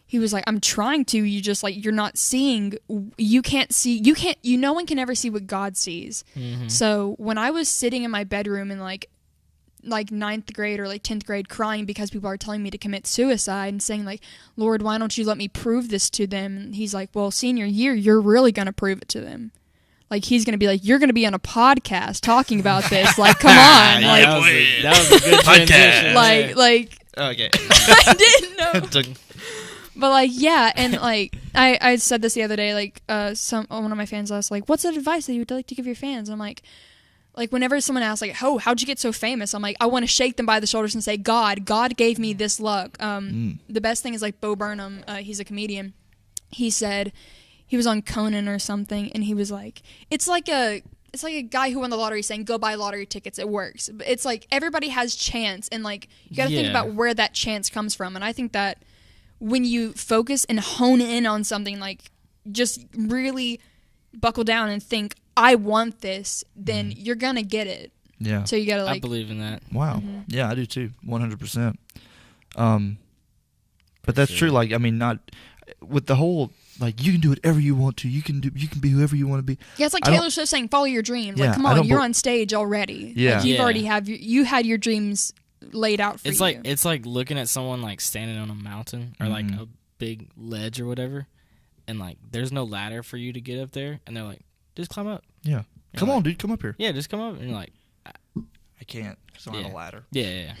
he was like, I'm trying to, you just like, you're not seeing, no one can ever see what God sees. So when I was sitting in my bedroom in like 9th grade or like 10th grade crying because people are telling me to commit suicide and saying like, Lord, why don't you let me prove this to them? And he's like, well, senior year, you're really going to prove it to them. Like, he's going to be like, you're going to be on a podcast talking about this. Like, come on. Like, that was a good transition. like, Okay. I didn't know. But, like, yeah. And, like, I said this the other day. Like, one of my fans asked, like, what's that advice that you would like to give your fans? I'm like, whenever someone asks, like, oh, how'd you get so famous? I'm like, I want to shake them by the shoulders and say, God gave me this luck. The best thing is, like, Bo Burnham, he's a comedian. He said, he was on Conan or something, and he was like, it's like a guy who won the lottery saying, go buy lottery tickets, it works. But it's like, everybody has chance, and like, you gotta think about where that chance comes from. And I think that when you focus and hone in on something, like, just really buckle down and think, I want this, then you're gonna get it. Yeah. So you gotta I believe in that. Wow. Yeah, I do too. 100%. But that's true. Like, I mean, not with the whole, like, you can do whatever you want to. You can be whoever you want to be. Yeah, it's like I don't- Taylor Swift saying, follow your dreams. Yeah, Like, come I on, don't you're bel- on stage already. Yeah. Like, you've Yeah. already you had your dreams laid out for It's you. like looking at someone like standing on a mountain or like a big ledge or whatever, and like there's no ladder for you to get up there, and they're like, just climb up. Yeah. Come on, dude. Come up here. Yeah, just come up, and you're like, I can't. So I have Yeah. a ladder. yeah.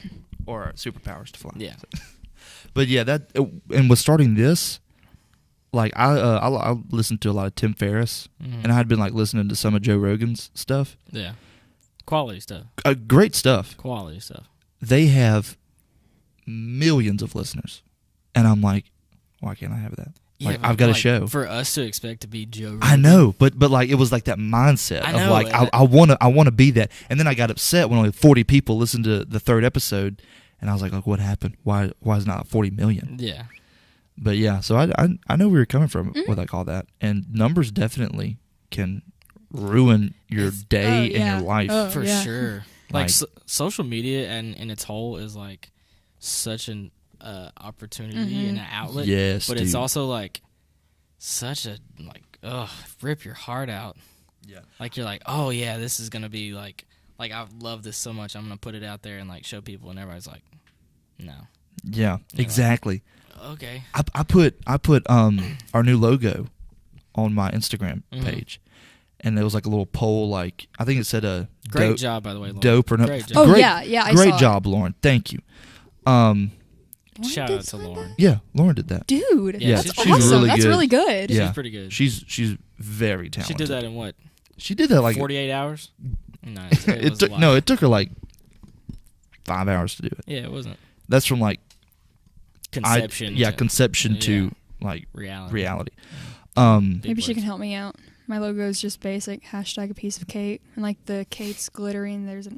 Or superpowers to fly. Yeah. But yeah, and with starting this, like I listened to a lot of Tim Ferriss, Mhm. and I had been like listening to some of Joe Rogan's stuff. Yeah. Quality stuff. Great stuff. Quality stuff. They have millions of listeners, and I'm like, why can't I have that? Like, but, I've got a like, show. For us to expect to be Joe Rogan. I know, but like it was like that mindset I of know, like and I want to be that, and then I got upset when only 40 people listened to the third episode, and I was like, what happened? Why is it not 40 million? Yeah. But yeah, so I know where you're coming from with like all that, and numbers definitely can ruin your day and yeah. your life. Oh. For yeah. sure. Like- Like social media and in its whole is like such an opportunity and an outlet. Yes, but it's dude. also like such a rip your heart out. Yeah. Like you're like, oh yeah, this is gonna be like I love this so much. I'm gonna put it out there and like show people, and everybody's like, no. Yeah, exactly. Okay. I put our new logo on my Instagram page, and there was like a little poll, like I think it said Great job, by the way, Lauren. dope or no. Great job. Oh, Great, yeah, I great saw it. job, Lauren. Thank you. Lauren Shout did out to sign Lauren. Yeah, Lauren did that. Dude, Yeah, that's she's awesome. really That's good. really good. Yeah, She's pretty good. She's very She talented. did that in what? She did that like 48 hours? No, it was a took lot. it took her like 5 hours to do it. Yeah, it wasn't. That's from like Conception. to conception yeah. to like reality. reality. Big Maybe she words. can help me out. My logo is just basic. # a piece of Kate. And like the Kate's glittering, there's a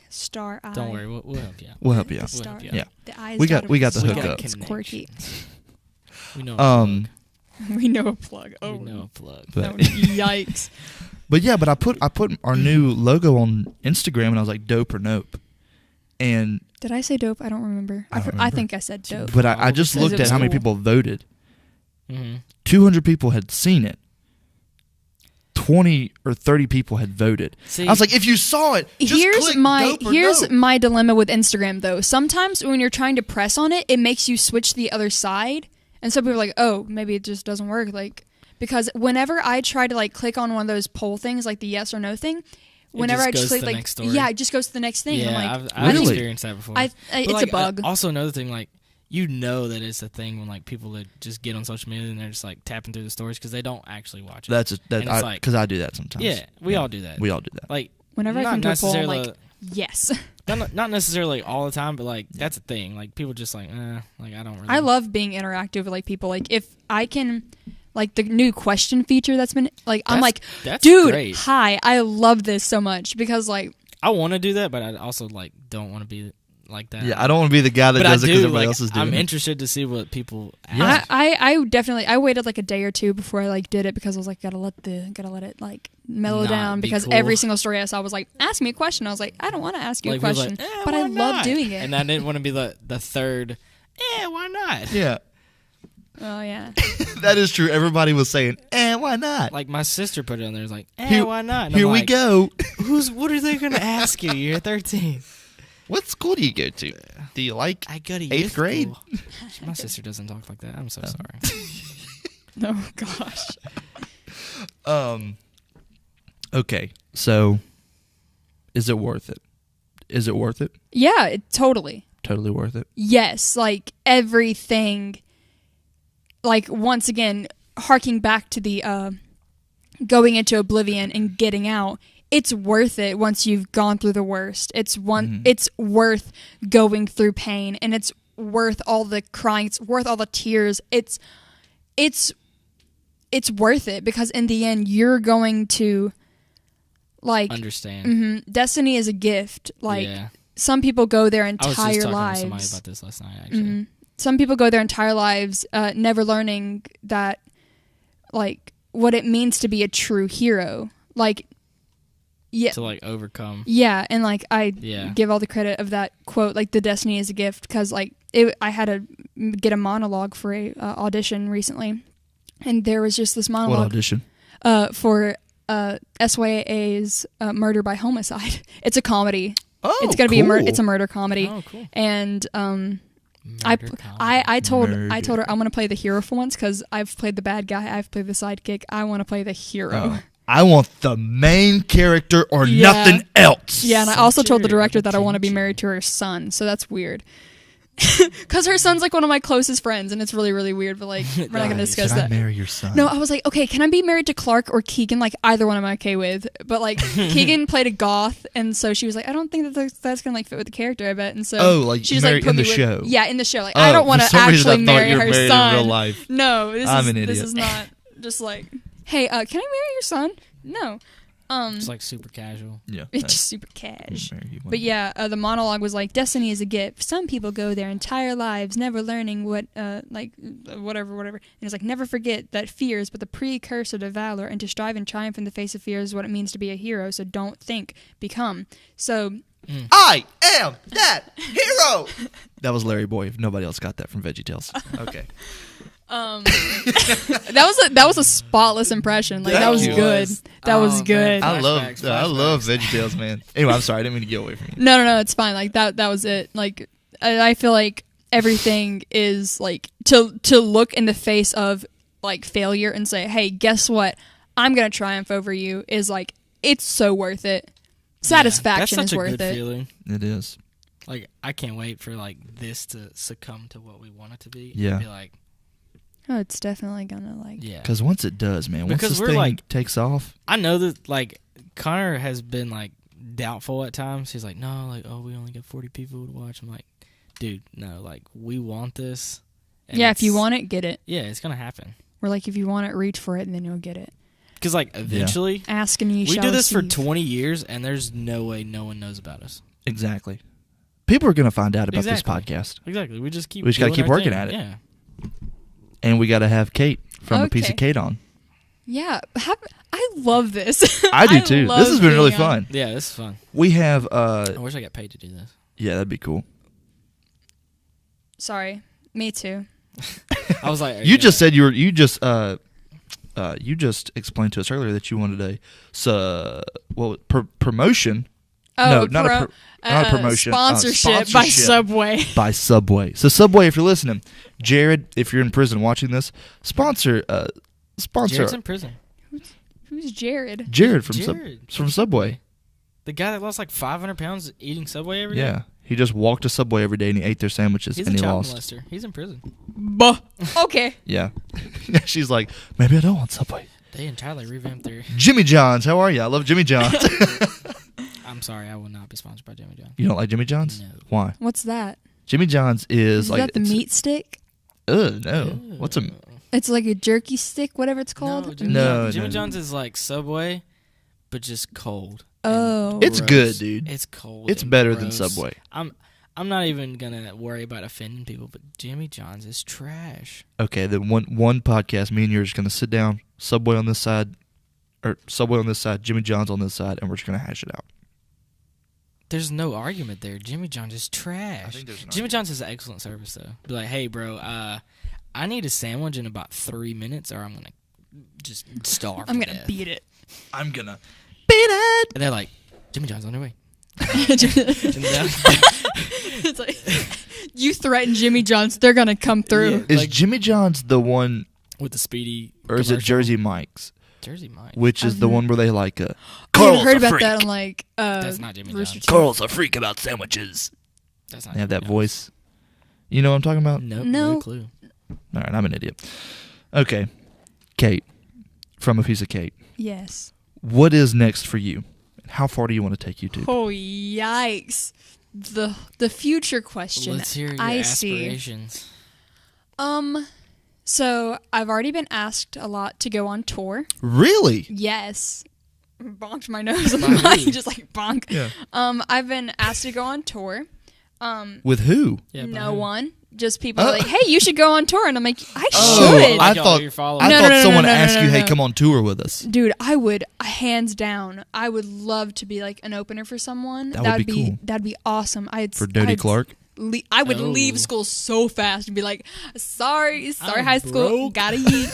star eye. Don't worry, we'll help you out. We'll help you The out. We'll star. help you out. Yeah. The eyes We got the We hook got up. It's quirky. We know. We know a plug. Oh, Oh, we know a plug. But, yikes. but yeah, but I put our new logo on Instagram, and I was like, dope or nope. And Did I say dope? I don't remember. I don't I remember. think I said dope. but I just Because looked it at was how many cool. people voted. Mm-hmm. 200 people had seen it. 20 or 30 people had voted. See, I was like, if you saw it, just click dope or nope. my dilemma with Instagram though. Sometimes when you're trying to press on it, it makes you switch to the other side, and some people are like, "Oh, maybe it just doesn't work." Like, because whenever I try to like click on one of those poll things, like the yes or no thing, whenever I just just goes click to the like next story. yeah, it just goes to the next thing. yeah, I'm like, I've I think Really? experienced that before. it's But, a bug. Also, another thing, like, you know that it's a thing when like people that just get on social media and they're just like tapping through the stories because they don't actually watch it. That's And it's like- because I do that sometimes. Yeah, we all do that. We all do that. Like, Whenever I not come to a poll, I'm necessarily, like, yes. not necessarily all the time, but like that's a thing. Like people just like I don't really. I love being interactive with like people. Like if I can, like the new question feature that's been like, I'm like, that's dude, great. hi, I love this so much because like I want to do that, but I also like don't want to be like that. Yeah, I don't want to be the guy that but does I it because do. everybody Like, else is doing I'm it. interested to see what people. Yeah. Ask. I definitely I waited like a day or two before I like did it because I was like gotta let it like mellow Not down be because cool. every single story I saw was like ask me a question. I was like I don't want to ask you Like, a people question, like, but why I love not? doing it. And I didn't want to be the third. Why not? Yeah, Oh yeah, that is true. Everybody was saying, why not? Like my sister put it on there. It's like, Here- why not? And Here I'm we like, go. What are they going to ask you? You're 13. What school do you go to? Do you like I go to 8th youth grade? school. My sister doesn't talk like that. I'm so sorry. oh gosh. Okay, so is it worth it? Is it worth it? Yeah, totally. Totally worth it. Yes, like everything. Like once again, harking back to the going into oblivion and getting out, it's worth it once you've gone through the worst. It's worth going through pain, and it's worth all the crying. It's worth all the tears. It's worth it because in the end, you're going to like Understand. destiny is a gift. Like yeah. some people go their I was just entire talking lives. to somebody about this last night, actually. Some people go their entire lives never learning that, like, what it means to be a true hero. Like, yeah, To like overcome. yeah, and like I Yeah. give all the credit of that quote, like the destiny is a gift, because like I had to get a monologue for a audition recently, and there was just this What monologue audition? for SYA's Murder by Homicide. It's a comedy. Oh, It's gonna be it's a murder comedy, Oh, cool. and I Murder comedy. I told her I'm gonna play the hero for once, because I've played the bad guy, I've played the sidekick. I want to play the hero. I want the main character or Yeah. nothing else. Yeah, and I also told the Century, director that I want to be attention. married to her son, so that's weird. Because her son's like one of my closest friends, and it's really, really weird, but like, we're not going to Nice. discuss Should I that. marry your son? No, I was like, okay, can I be married to Clark or Keegan? Like, either one I'm okay with. But like, Keegan played a goth, and so she was like, I don't think that's going to like fit with the character, I bet. And so Oh, like she just married like put in the me with, show. Yeah, in the show. Like, Oh, I don't want to for some reason I actually thought marry you were her married in son. real life. No, I'm an this idiot. is not just like, hey, can I marry your son? No. It's like super casual. Yeah. It's just super cash. Marry you one But day. yeah, the monologue was like, destiny is a gift. Some people go their entire lives never learning what, whatever. And it's like, never forget that fear is but the precursor to valor, and to strive and triumph in the face of fear is what it means to be a hero. So don't think, become. So, I am that hero. That was Larry Boy. If nobody else got that from VeggieTales. Okay. that was a spotless impression. Like, that was you. good. That was Oh, good. man. I love Flashbacks. VeggieTales, man. Anyway, I'm sorry. I didn't mean to get away from you. No, it's fine. Like that was it. Like I feel like everything is like to look in the face of like failure and say, hey, guess what? I'm gonna triumph over you. Is like, it's so worth it. Satisfaction That's is such a worth good it. feeling. It is. Like, I can't wait for like this to succumb to what we want it to be. Yeah. And be like, Oh, it's definitely gonna like. yeah. Because once it does, man, once Because this we're thing like- takes off, I know that like Connor has been like doubtful at times. He's like, no, like, oh, we only got 40 people to watch. I'm like, dude, no, like, we want this. And Yeah, if you it's- want it, get it. Yeah, it's gonna happen. Or like, if you want it, reach for it, and then you'll get it. Because like eventually, Ask and ye we shall do this for receive. 20 years, and there's no way no one knows about us. exactly. People are going to find out about Exactly. this podcast. Exactly. We just keep. We just gotta doing keep our working thing. at it. Yeah. And we got to have Kate from A Piece Okay. of Kate on. Yeah, I love this. I do too. love This has been really being on- fun. Yeah, this is fun. We have, I wish I got paid to do this. yeah, that'd be cool. Sorry, me too. I was like, You just said you just explained to us earlier that you wanted promotion. Oh, No, not a promotion. Sponsorship by Subway. by Subway. So Subway, if you're listening, Jared, if you're in prison watching this, sponsor Jared's in prison. Who's Jared? Jared from Jared. from Subway. The guy that lost like 500 pounds eating Subway every day. Yeah, he just walked to Subway every day and he ate their sandwiches He's and a he child lost. molester. He's in prison. Buh. Okay. Yeah, she's like, maybe I don't want Subway. They entirely revamped their. Jimmy John's, how are you? I love Jimmy John's. I'm sorry, I will not be sponsored by Jimmy John. You don't like Jimmy John's? No. Why? What's that? Jimmy John's is Is like that the it's- meat stick? No. What's a It's like a jerky stick, whatever it's called. No, Jimmy, No, Jimmy no. John's is like Subway, but just cold. Oh. and It's gross. good, dude. It's cold. It's and better than gross. Subway. I'm not even gonna worry about offending people, but Jimmy John's is trash. Okay, then one podcast, me and you are just gonna sit down, Subway on this side, Jimmy John's on this side, and we're just gonna hash it out. There's no argument there. Jimmy John's is trash. think there's an Jimmy John's is excellent service though. Be like, hey, bro, I need a sandwich in about 3 minutes, or I'm gonna just starve. I'm to gonna death. beat it. I'm gonna beat it. And they're like, Jimmy John's on their way. It's like, you threaten Jimmy John's, they're gonna come through. Is Like- Jimmy John's the one, With the speedy. or is it commercial. Jersey Mike's, Jersey Mike. which is the one where they like I heard about that on like That's not Jimmy Rooster John's. Teeth. Carl's a freak about sandwiches. That's not They have Jimmy that John's. voice. You know what I'm talking about? Nope, No. no clue. All right, I'm an idiot. Okay, Kate, from A Piece of Kate. Yes. What is next for you? How far do you want to take YouTube? Oh yikes! The future question. Let's hear your I see. aspirations. So I've already been asked a lot to go on tour. Really? Yes. Bonked my nose on the By mic, who? just like bonk. Yeah. I've been asked to go on tour. With who? Yeah, No one. just people are like, hey, you should go on tour. And I'm like, I Oh, should. I Like all thought your followers. I No, thought no, no, someone no, no, asked no, you, no, "Hey, no. come on tour with us." Dude, I would, hands down, I would love to be like an opener for someone. That would be cool. That'd be awesome. For Dodie Clark. I would Oh. leave school so fast and be like, sorry, I'm high school, broke. gotta eat.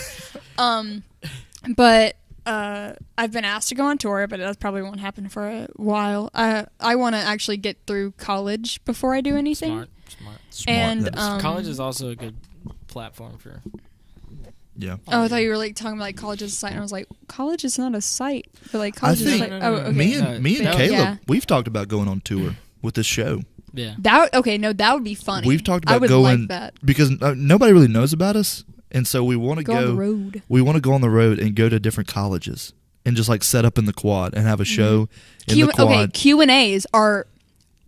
But I've been asked to go on tour, but that probably won't happen for a while. I want to actually get through college before I do anything. Smart. And That is- College is also a good platform for. Yeah. Oh, I thought you were like talking about like college as a site, and I was like, college is not a site, but like college is think- like, No, oh, no, no. okay. Me and But- Caleb, yeah. we've talked about going on tour with this show. Yeah. That would be funny. We've talked I about would going like that. because nobody really knows about us, and so we want to Go on the road. We want to go on the road and go to different colleges and just like set up in the quad and have a show in the quad. Okay, Q&As are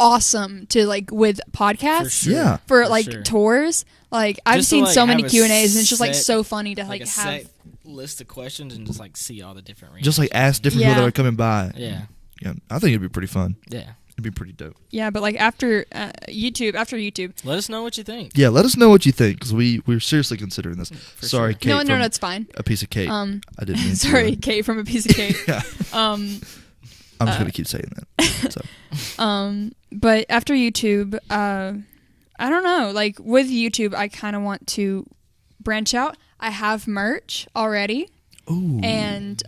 awesome to like with podcasts For sure. Yeah. for For like sure. tours. Like I've Just to, seen like, so many have a Q&As, and it's just like set- so funny to Like like a have. set list of questions and just like see all the different. Just like ask different Yeah. people that are coming by. Yeah. Yeah, I think it'd be pretty fun. Yeah. It'd be pretty dope. Yeah, but like after YouTube. Let us know what you think. Yeah, let us know what you think because we're seriously considering this. Sorry, sure. Kate. No, from it's fine. A piece of cake. I didn't mean Sorry, to. Kate from a piece of cake. Yeah. Um, I'm just gonna keep saying that. So. But after YouTube, I don't know. Like with YouTube, I kind of want to branch out. I have merch already. Ooh. And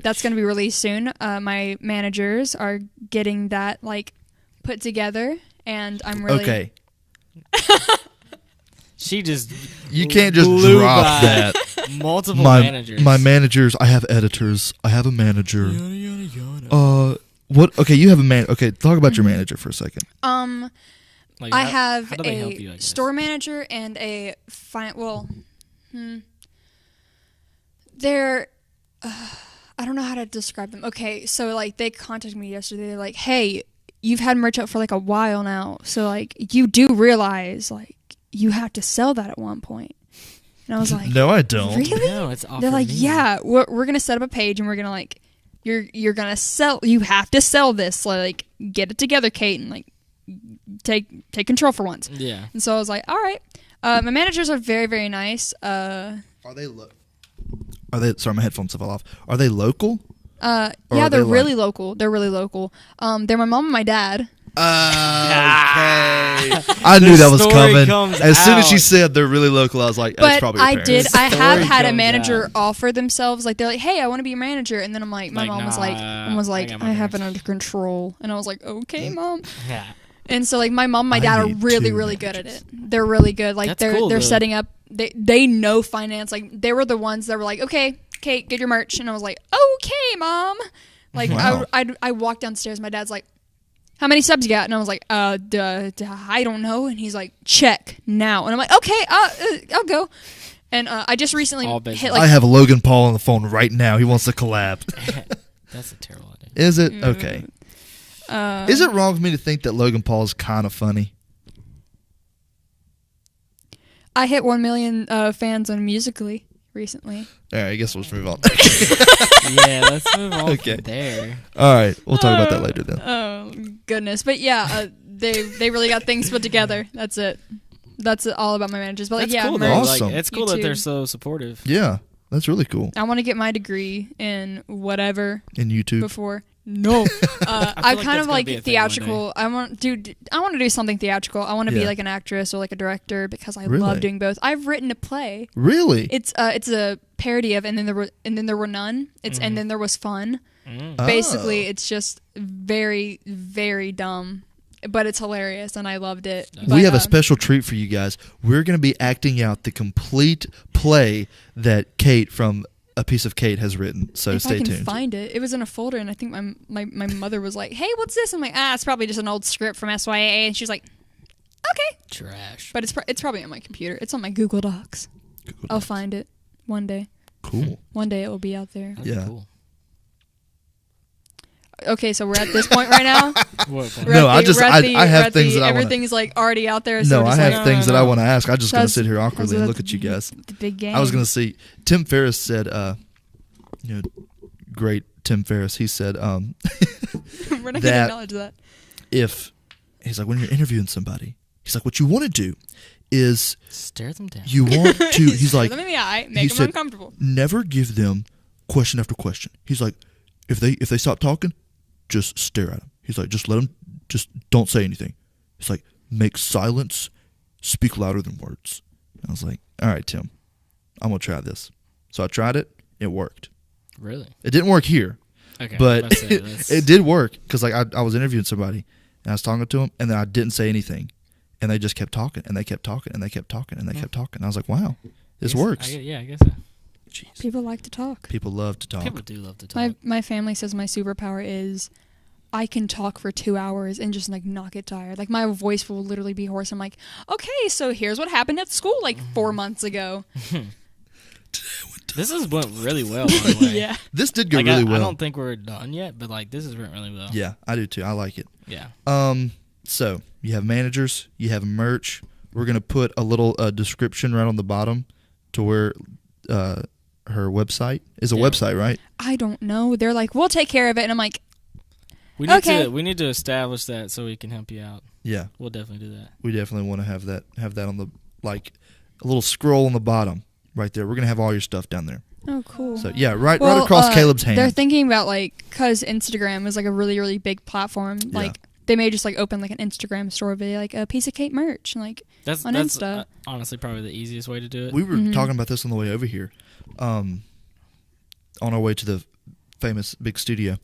that's going to be released soon. My managers are getting that like put together, and I'm really Okay. She just You can't just blew drop by that. multiple My managers. managers. I have editors. I have a manager. What? Okay, you have a man. Okay, talk about your manager for a second. Like, I how- have how do they help a you, I guess? store manager and a they're I don't know how to describe them. Okay, so like they contacted me yesterday. They're like, "Hey, you've had merch out for like a while now, so like you do realize like you have to sell that at one point." And I was like, No, I don't. "Really?" No, it's off They're of like, me. "Yeah, we're gonna set up a page and we're gonna like you're gonna sell. You have to sell this. Like, get it together, Kate, and like take control for once." Yeah. And so I was like, "All right." My managers are very, very nice. Are they? Sorry, my headphones fell off. Are they local? Or Yeah, are they're they really local. They're really local. They're my mom and my dad. Okay. I knew that was story coming. comes As soon as she out. said they're really local, I was like, that's But probably your I parents. did. I have story had a comes manager out. offer themselves. Like they're like, "Hey, I want to be a manager," and then I'm like, my Like, mom was nah, like, got my "I have it parents." under control," and I was like, "Okay, mom." Yeah. And so like my mom and my I dad are need really, two really good at managers. it. They're really good. Like That's they're cool, they're though. setting up. They know finance. Like they were the ones that were like, "Okay, Kate, get your merch," and I was like, "Okay, mom." Like Wow. I walked downstairs. My dad's like, "How many subs you got?" And I was like, I don't know." And he's like, "Check now." And I'm like, "Okay, I'll go." And I just recently All business. hit I like have Logan Paul on the phone right now. He wants to collab. That's a terrible idea. Is it? Okay. Uh, Is it wrong for me to think that Logan Paul is kind of funny? I hit 1 million fans on Musical.ly recently. All right, I guess we'll just move on. Yeah, let's move on Okay. from there. All right, we'll talk about that later then. Oh goodness, but yeah, they really got things put together. That's it. That's all about my managers. But like, That's yeah, cool merch. though. Awesome. Like, it's cool that they're YouTube. so supportive. Yeah, that's really cool. I want to get my degree in whatever In YouTube. before. No, like I'm kind that's of gonna like be a thing one theatrical. I want to do something theatrical. I want to be Yeah. like an actress or like a director because I Really? love doing both. I've written a play. Really? It's a parody of and then there were none. It's and then there was fun. Oh. Basically, it's just very, very dumb, but it's hilarious, and I loved it. We But, have a special treat for you guys. We're going to be acting out the complete play that Kate from A Piece of Kate has written. So if stay I can tuned. find it, it was in a folder, and I think my mother was like, "Hey, what's this?" I'm like, "It's probably just an old script from SYA," and she's like, "Okay," Trash. but it's probably on my computer. It's on my Google Docs. I'll find it one day. Cool. One day it will be out there. That'd be Yeah. Cool. Okay, so we're at this point right now. What fun. We're No, at the- I have things that I wanna- everything's like already out there. So No, we're I just have like, things that I no. want to ask. I'm just going to That's- sit here awkwardly and that's look at you guys. the big game. I was going to see Tim Ferriss said, great Tim Ferriss. He said, We're not going to that- acknowledge that. if he's like, when you're interviewing somebody, he's like, what you want to do is Stare them down. you want to. He's like, them in the eye, he make them said, uncomfortable. never give them question after question. He's like, if they stop talking, just stare at them. He's like, just let them, just don't say anything. He's like, make silence speak louder than words. I was like, all right, Tim, I'm gonna try this. So I tried it. It worked. Really? It didn't work here, Okay. but that's it. That's- it did work because like I was interviewing somebody and I was talking to them and then I didn't say anything, and they just kept talking and they kept talking and they kept talking and they kept talking. And I was like, wow, this works. I guess so. Jeez. People like to talk. People love to talk. People do love to talk. My family says my superpower is I can talk for 2 hours and just like not get tired. Like my voice will literally be hoarse. I'm like, okay, so here's what happened at school like 4 months ago. This has went really well, by the way. Yeah. This did go Like, really I well. don't think we're done yet, but like this has went really well. Yeah, I do too. I like it. Yeah. So you have managers, you have merch. We're gonna put a little description right on the bottom to where her website is a Yeah. website, right? I don't know. They're like, we'll take care of it. And I'm like, We need Okay. to establish that so we can help you out. Yeah, We'll definitely do that. we definitely want to have that on the like a little scroll on the bottom right there. We're gonna have all your stuff down there. oh, cool. So yeah, right Well, across Caleb's hand. They're thinking about like, because Instagram is like a really, really big platform. Like they may just like open like an Instagram store of like a piece of Kate merch. And, like That's on Insta. Honestly probably the easiest way to do it. We were talking about this on the way over here, on our way to the famous big studio.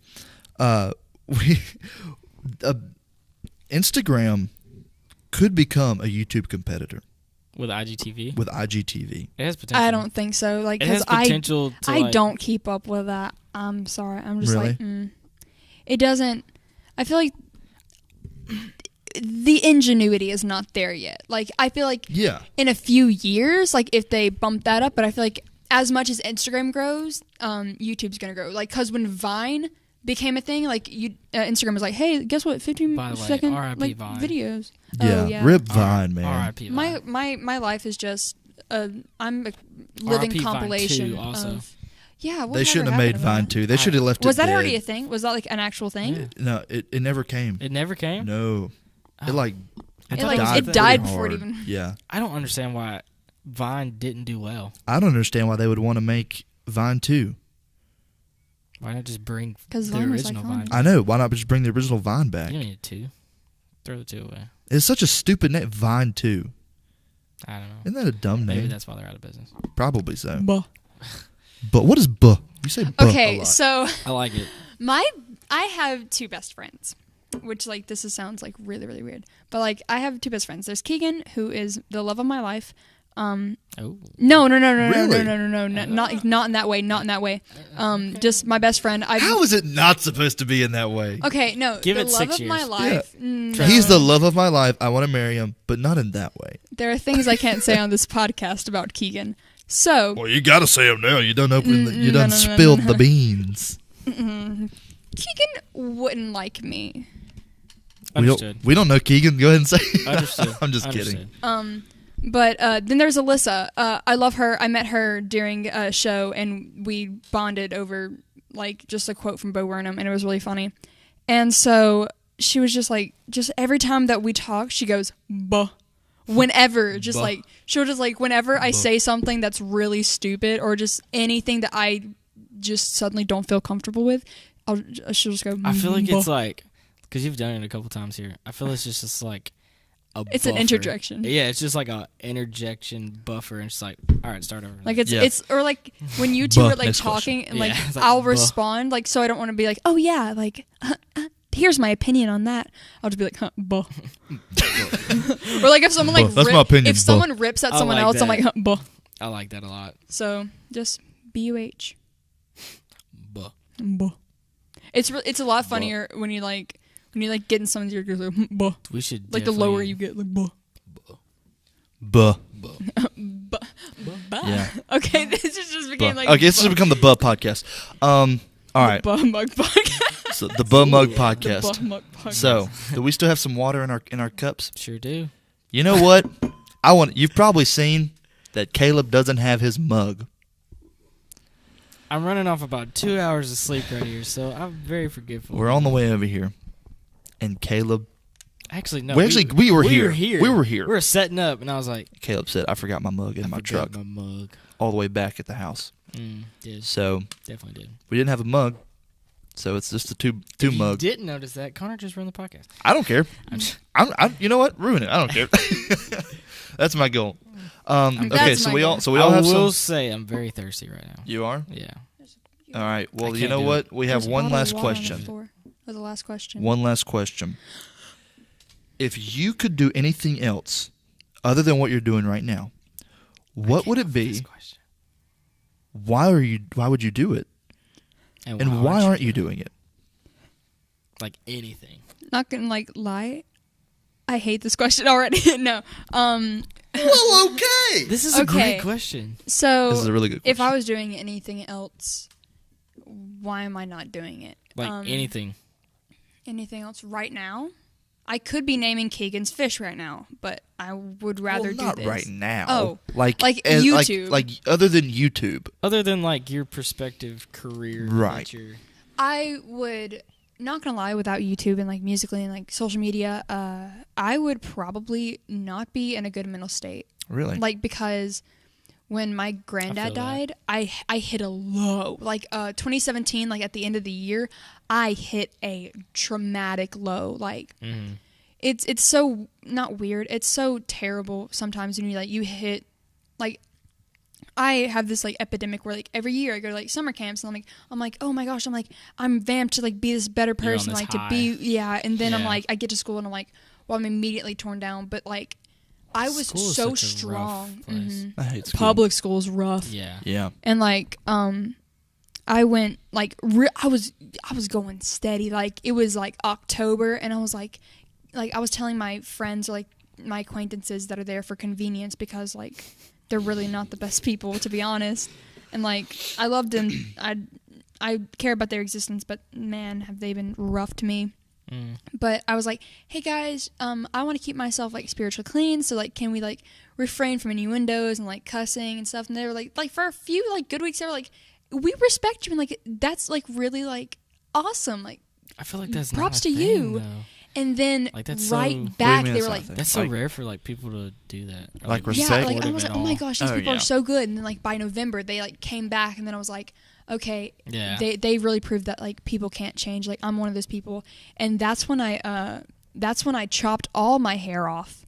Instagram could become a YouTube competitor With IGTV, with IGTV. it has potential. I don't think so. Like, It has because potential. to I like, don't keep up with that. I'm sorry. I'm just Really? like, it doesn't. I feel like the ingenuity is not there yet. Like, I feel like Yeah, in a few years, like if they bump that up, but I feel like as much as Instagram grows, YouTube's gonna grow. Like, cause when Vine became a thing, like Instagram was like, hey, guess what? 15 By the way, second RIP like Vine. videos. yeah. Oh, yeah. Rip Vine, man. R.I.P. Vine. My life is just I'm a living RIP Vine compilation 2 also. of. Yeah, They shouldn't have made Vine 2. They should have left Was it that dead. already a thing? Was that like an actual thing? Yeah. No, it never came. It never came. No, Oh. it like I It thought like was a it thing. died pretty before it hard. even. Yeah, I don't understand why Vine didn't do well. I don't understand why they would want to make Vine 2. Why not just bring 'Cause the Vine was original iconic. Vine? I know. Why not just bring the original Vine You back? don't need 2. Throw the 2 away. It's such a stupid name, Vine 2. I don't know. Isn't that a dumb Maybe name? that's why they're out of business. Probably so. Buh. But what is buh? You say buh a Okay, lot. so I like it. I have 2 best friends, which like sounds like really, really weird, but like I have 2 best friends. There's Keegan, who is the love of my life. Oh. No, Really? not in that way, not in that way. Just my best friend. How is it not supposed to be in that way? Okay, no, Give the it love 6 of my years. life. Yeah. No. He's the love of my life. I want to marry him, but not in that way. There are things I can't say on this podcast about Keegan. So Well, you got to say them now. You done opened. You no, done no, no, spilled no. the beans. Keegan wouldn't like me. Understood. We don't know Keegan. Go ahead and say. Understood. I'm just Understood. kidding. But then there's Alyssa. I love her. I met her during a show, and we bonded over like just a quote from Bo Burnham, and it was really funny. And so she was just like, just every time that we talk, she goes, "Buh." Whenever, just Buh. like she'll just like whenever I say something that's really stupid or just anything that I just suddenly don't feel comfortable with, she'll just go. I feel like "Buh." it's like, because you've done it a couple times here, I feel it's just like a It's an buffer. interjection. Yeah, it's just like a interjection buffer, and it's like, all right, start over. Like it's Yeah. it's or like when you two Buh, are like next talking and like Yeah, it's like, I'll buh. respond like so I don't want to be like, oh yeah, like here's my opinion on that. I'll just be like, buh. Or like if someone like Buh. That's my opinion, if buh. someone rips at I someone like else, I'm that. like, buh. I like that a lot. So just BUH. Buh. Buh. It's a lot funnier when you like get in someone's ear, you go like, buh. We should Like the lower you get, like buh. Buh. Buh. Yeah. Okay, this just became Buh. like Okay, this has become the Buh podcast. All right. Buh Mug Podcast. So the Buh Mug The podcast. Buh Mug Podcast. So, do we still have some water in our cups? Sure do. You know what? You've probably seen that Caleb doesn't have his mug. I'm running off about 2 hours of sleep right here, so I'm very forgetful. We're on the way over here, and Caleb Actually, no. we were here. We were here. We were setting up, and I was like, Caleb said, "I forgot my mug in my truck, my mug. all the way back at the house." Did. So Definitely did. we didn't have a mug, so it's just a two If mug. you didn't notice that, Connor just ruined the podcast. I don't care. I'm you know what? Ruin it. I don't care. That's my goal. Okay, That's so my we goal. all have I will some. say I'm very thirsty right now. You are? Yeah. All right. Well, I you can't know do what? We have There's a one bottle of last water on the question. floor. That was the last question. One last question. If you could do anything else other than what you're doing right now, what would it This be? question. Why would you do it? And why aren't you doing it? Like anything. Not gonna lie. I hate this question already. No. Well, okay. This is a Okay. great question. So This is a really good question. if I was doing anything else, why am I not doing it? Like anything. Anything else right now? I could be naming Keegan's fish right now, but I would rather not do this. right now. Oh, like YouTube. like other than YouTube. Other than like your prospective career. Right. that you're- I would, not gonna lie, without YouTube and like Musically and like social media, I would probably not be in a good mental state. Really? Like, because when my granddad died, I hit a low. Like 2017, like at the end of the year, I hit a traumatic low. Like it's so not weird. It's so terrible sometimes when you hit like. I have this like epidemic where like every year I go to like summer camps and I'm like oh my gosh, I'm vamped to like be this better You're on person, this like high. to be and then I'm Yeah. like I get to school and I'm like, well, I'm immediately torn down, but like I was School is so such a strong. rough place. I hate school. Public school is rough. Yeah. Yeah. And like I went like I was going steady. Like it was like October and I was like I was telling my friends, like my acquaintances that are there for convenience, because like they're really not the best people, to be honest. And like I love them. I care about their existence, but man, have they been rough to me. But I was like, hey guys, I want to keep myself like spiritually clean, so like can we like refrain from innuendos and like cussing and stuff? And they were like for a few like good weeks they were like, we respect you, and like that's like really like awesome, like I feel like that's props not a to thing, you. though. And then Like, that's right so- back What do you mean they it's were not like a thing? That's so Like- rare for like people to do that. Or, Like yeah, respect? like I was like, oh my gosh, these Oh, people yeah. are so good. And then like by November they like came back, and then I was like, okay, Yeah. they really proved that like people can't change. Like I'm one of those people. And that's when I chopped all my hair off,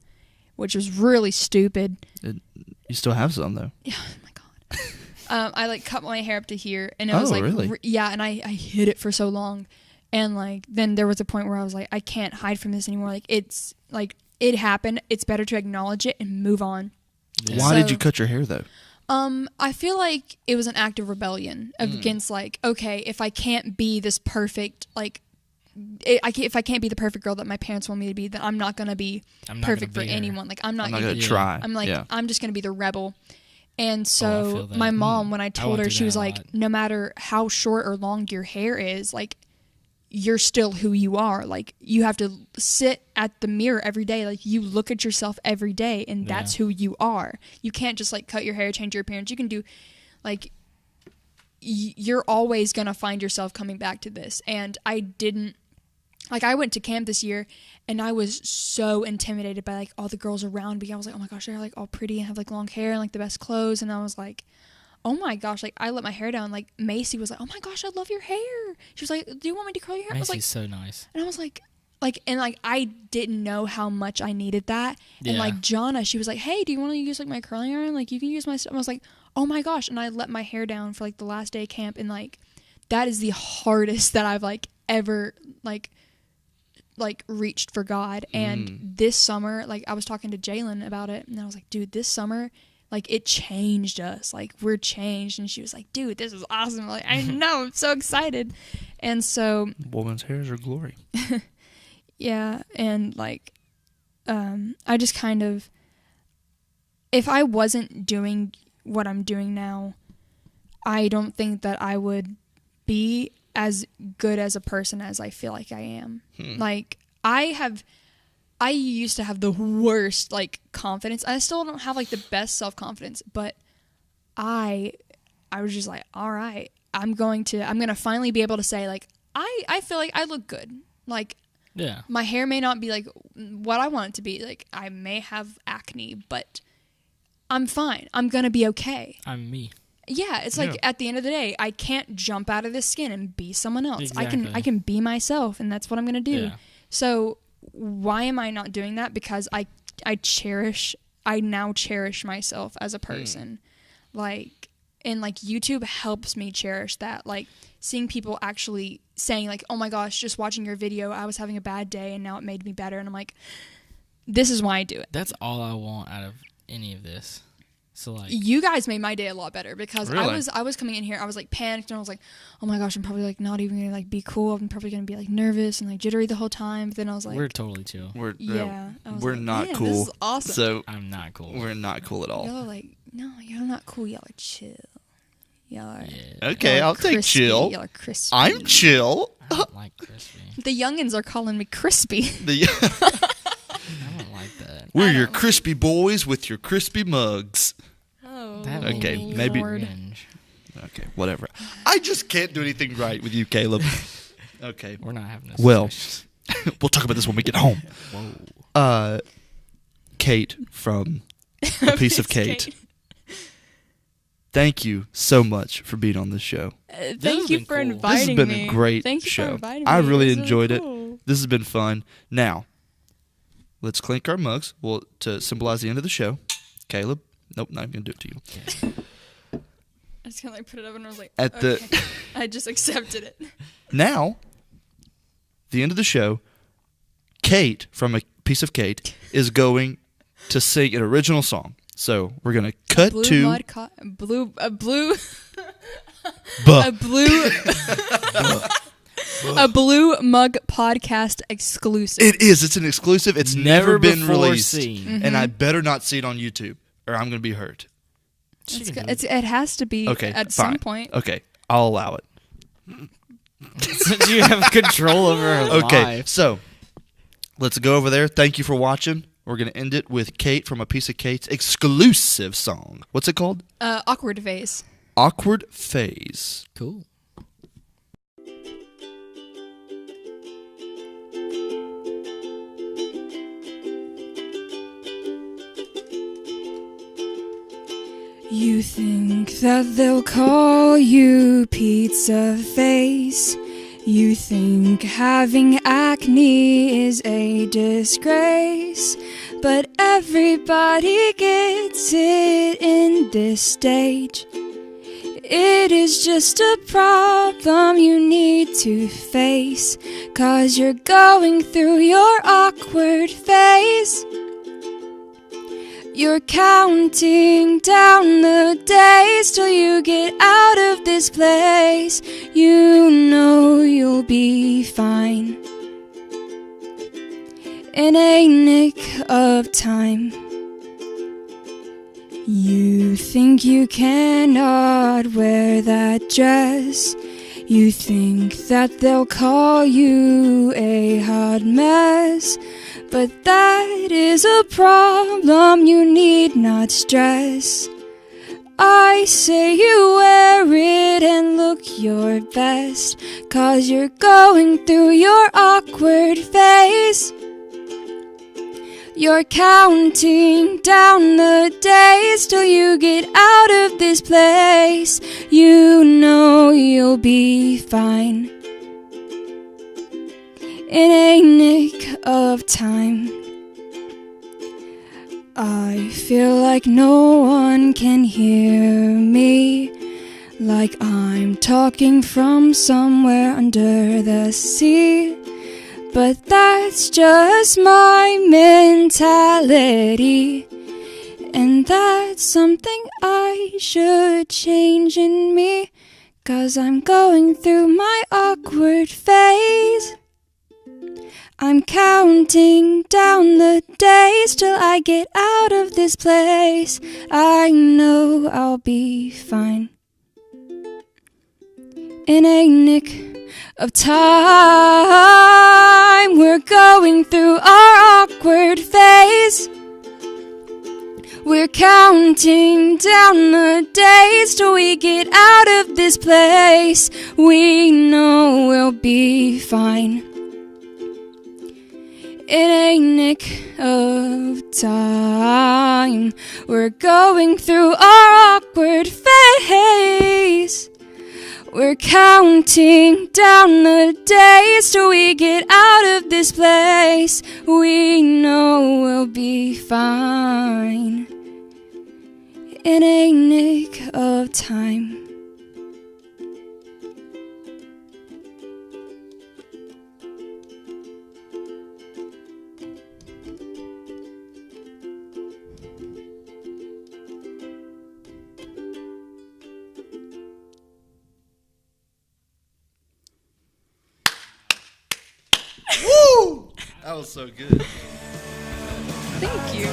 which was really stupid. You still have some though. Yeah, oh my god. I like cut my hair up to here, and it was Oh, like really? yeah, and I hid it for so long, and like then there was a point where I was like, I can't hide from this anymore. Like it's like it happened. It's better to acknowledge it and move on. Yeah. Why did So- you cut your hair though? I feel like it was an act of rebellion against like, okay, if I can't be this perfect like. If I can't be the perfect girl that my parents want me to be, then I'm not gonna be I'm not perfect for gonna be her. anyone. Like I'm not I'm not gonna gonna Yeah. try. I'm like, yeah. I'm just going to be the rebel. And I so feel that. my mom, when I told went her, through she that was a like, lot. no matter how short or long your hair is, like, you're still who you are. Like, you have to sit at the mirror every day. Like, you look at yourself every day, and that's who you are. You can't just, like, cut your hair, change your appearance. You can do, like, you're always going to find yourself coming back to this. And I didn't. Like, I went to camp this year, and I was so intimidated by, like, all the girls around me. I was like, oh, my gosh, they're, like, all pretty and have, like, long hair and, like, the best clothes. And I was like, oh, my gosh. Like, I let my hair down. Like, Macy was like, oh, my gosh, I love your hair. She was like, do you want me to curl your hair? I was Macy's like, so nice. and I was like, I didn't know how much I needed that. And, Yeah. like, Jonna, she was like, hey, do you want to use, like, my curling iron? Like, you can use my stuff. I was like, oh, my gosh. And I let my hair down for, like, the last day of camp. And, like, that is the hardest that I've, like, ever, like reached for God. And this summer, like I was talking to Jalen about it, and I was like, dude, this summer, like it changed us. Like we're changed. And she was like, dude, this is awesome. Like I know, I'm so excited. And so Woman's hair is her glory. yeah, and like I just kind of, if I wasn't doing what I'm doing now, I don't think that I would be as good as a person as I feel like I am. Like I used to have the worst like confidence. I still don't have like the best self-confidence, but I was just like, all right, I'm going to finally be able to say like I feel like I look good. Like Yeah. My hair may not be like what I want it to be. Like I may have acne, but I'm fine. I'm gonna be okay. I'm me. Yeah, it's like at the end of the day, I can't jump out of this skin and be someone else. Exactly. I can be myself, and that's what I'm gonna do. Yeah. So why am I not doing that? Because I now cherish myself as a person. Like, and like YouTube helps me cherish that. Like seeing people actually saying like, oh my gosh, just watching your video, I was having a bad day and now it made me better. And I'm like, this is why I do it. That's all I want out of any of this. So like, you guys made my day a lot better because Really? I was coming in here, I was like panicked and I was like, oh my gosh, I'm probably like not even gonna like be cool. I'm probably gonna be like nervous and like jittery the whole time. But then I was like, we're totally chill. I was we're like, not man, cool. This is awesome. So I'm not cool. we're not cool at all. Y'all are like, no, y'all are not cool. Y'all are chill. Y'all are. Yeah. Okay, y'all are I'll take crispy. chill. Y'all are crispy. I'm chill. I don't like crispy. The youngins are calling me crispy. I don't like that. We're your crispy boys with your crispy mugs. Oh, That Okay, will be maybe- cringe. Okay, whatever. I just can't do anything right with you, Caleb. Okay. We're not having this. Well, discussion. we'll talk about this when we get home. Whoa. Kate from A Piece of Kate. Thank you so much for being on this show. has Thank you been for cool. inviting This has been me. a great Thank you show. For inviting I me. really This is enjoyed it. cool. This has been fun. Now, let's clink our mugs. Well, to symbolize the end of the show. Caleb. Nope, not even gonna do it to you. I just kind of like put it up and I was like, At the- okay. I just accepted it. Now, the end of the show, Kate from A Piece of Kate is going to sing an original song. So we're gonna cut Blue to mud co- blue a blue Buh. a blue a blue mug podcast exclusive. It is. It's an exclusive. It's never been before released, seen. and I better not see it on YouTube, or I'm gonna be hurt. She It's, can go- do it has to be Okay, at fine. some point. Okay, I'll allow it. it. You have control over her Okay, life. so let's go over there. Thank you for watching. We're gonna end it with Kate from A Piece of Kate's exclusive song. What's it called? Awkward phase. Awkward Phase. Cool. You think that they'll call you pizza face. You think having acne is a disgrace. But everybody gets it in this stage. It is just a problem you need to face, 'cause you're going through your awkward phase. You're counting down the days till you get out of this place. You know you'll be fine in a nick of time. You think you cannot wear that dress. You think that they'll call you a hot mess. But that is a problem you need not stress. I say you wear it and look your best, 'cause you're going through your awkward phase. You're counting down the days till you get out of this place. You know you'll be fine in a nick of time. I feel like no one can hear me, like I'm talking from somewhere under the sea. But that's just my mentality, and that's something I should change in me, 'cause I'm going through my awkward phase. I'm counting down the days till I get out of this place. I know I'll be fine in a nick of time. We're going through our awkward phase. We're counting down the days till we get out of this place. We know we'll be fine In a nick of time, we're going through our awkward phase. We're counting down the days till we get out of this place. We know we'll be fine in a nick of time. Woo! That was so good. Thank you.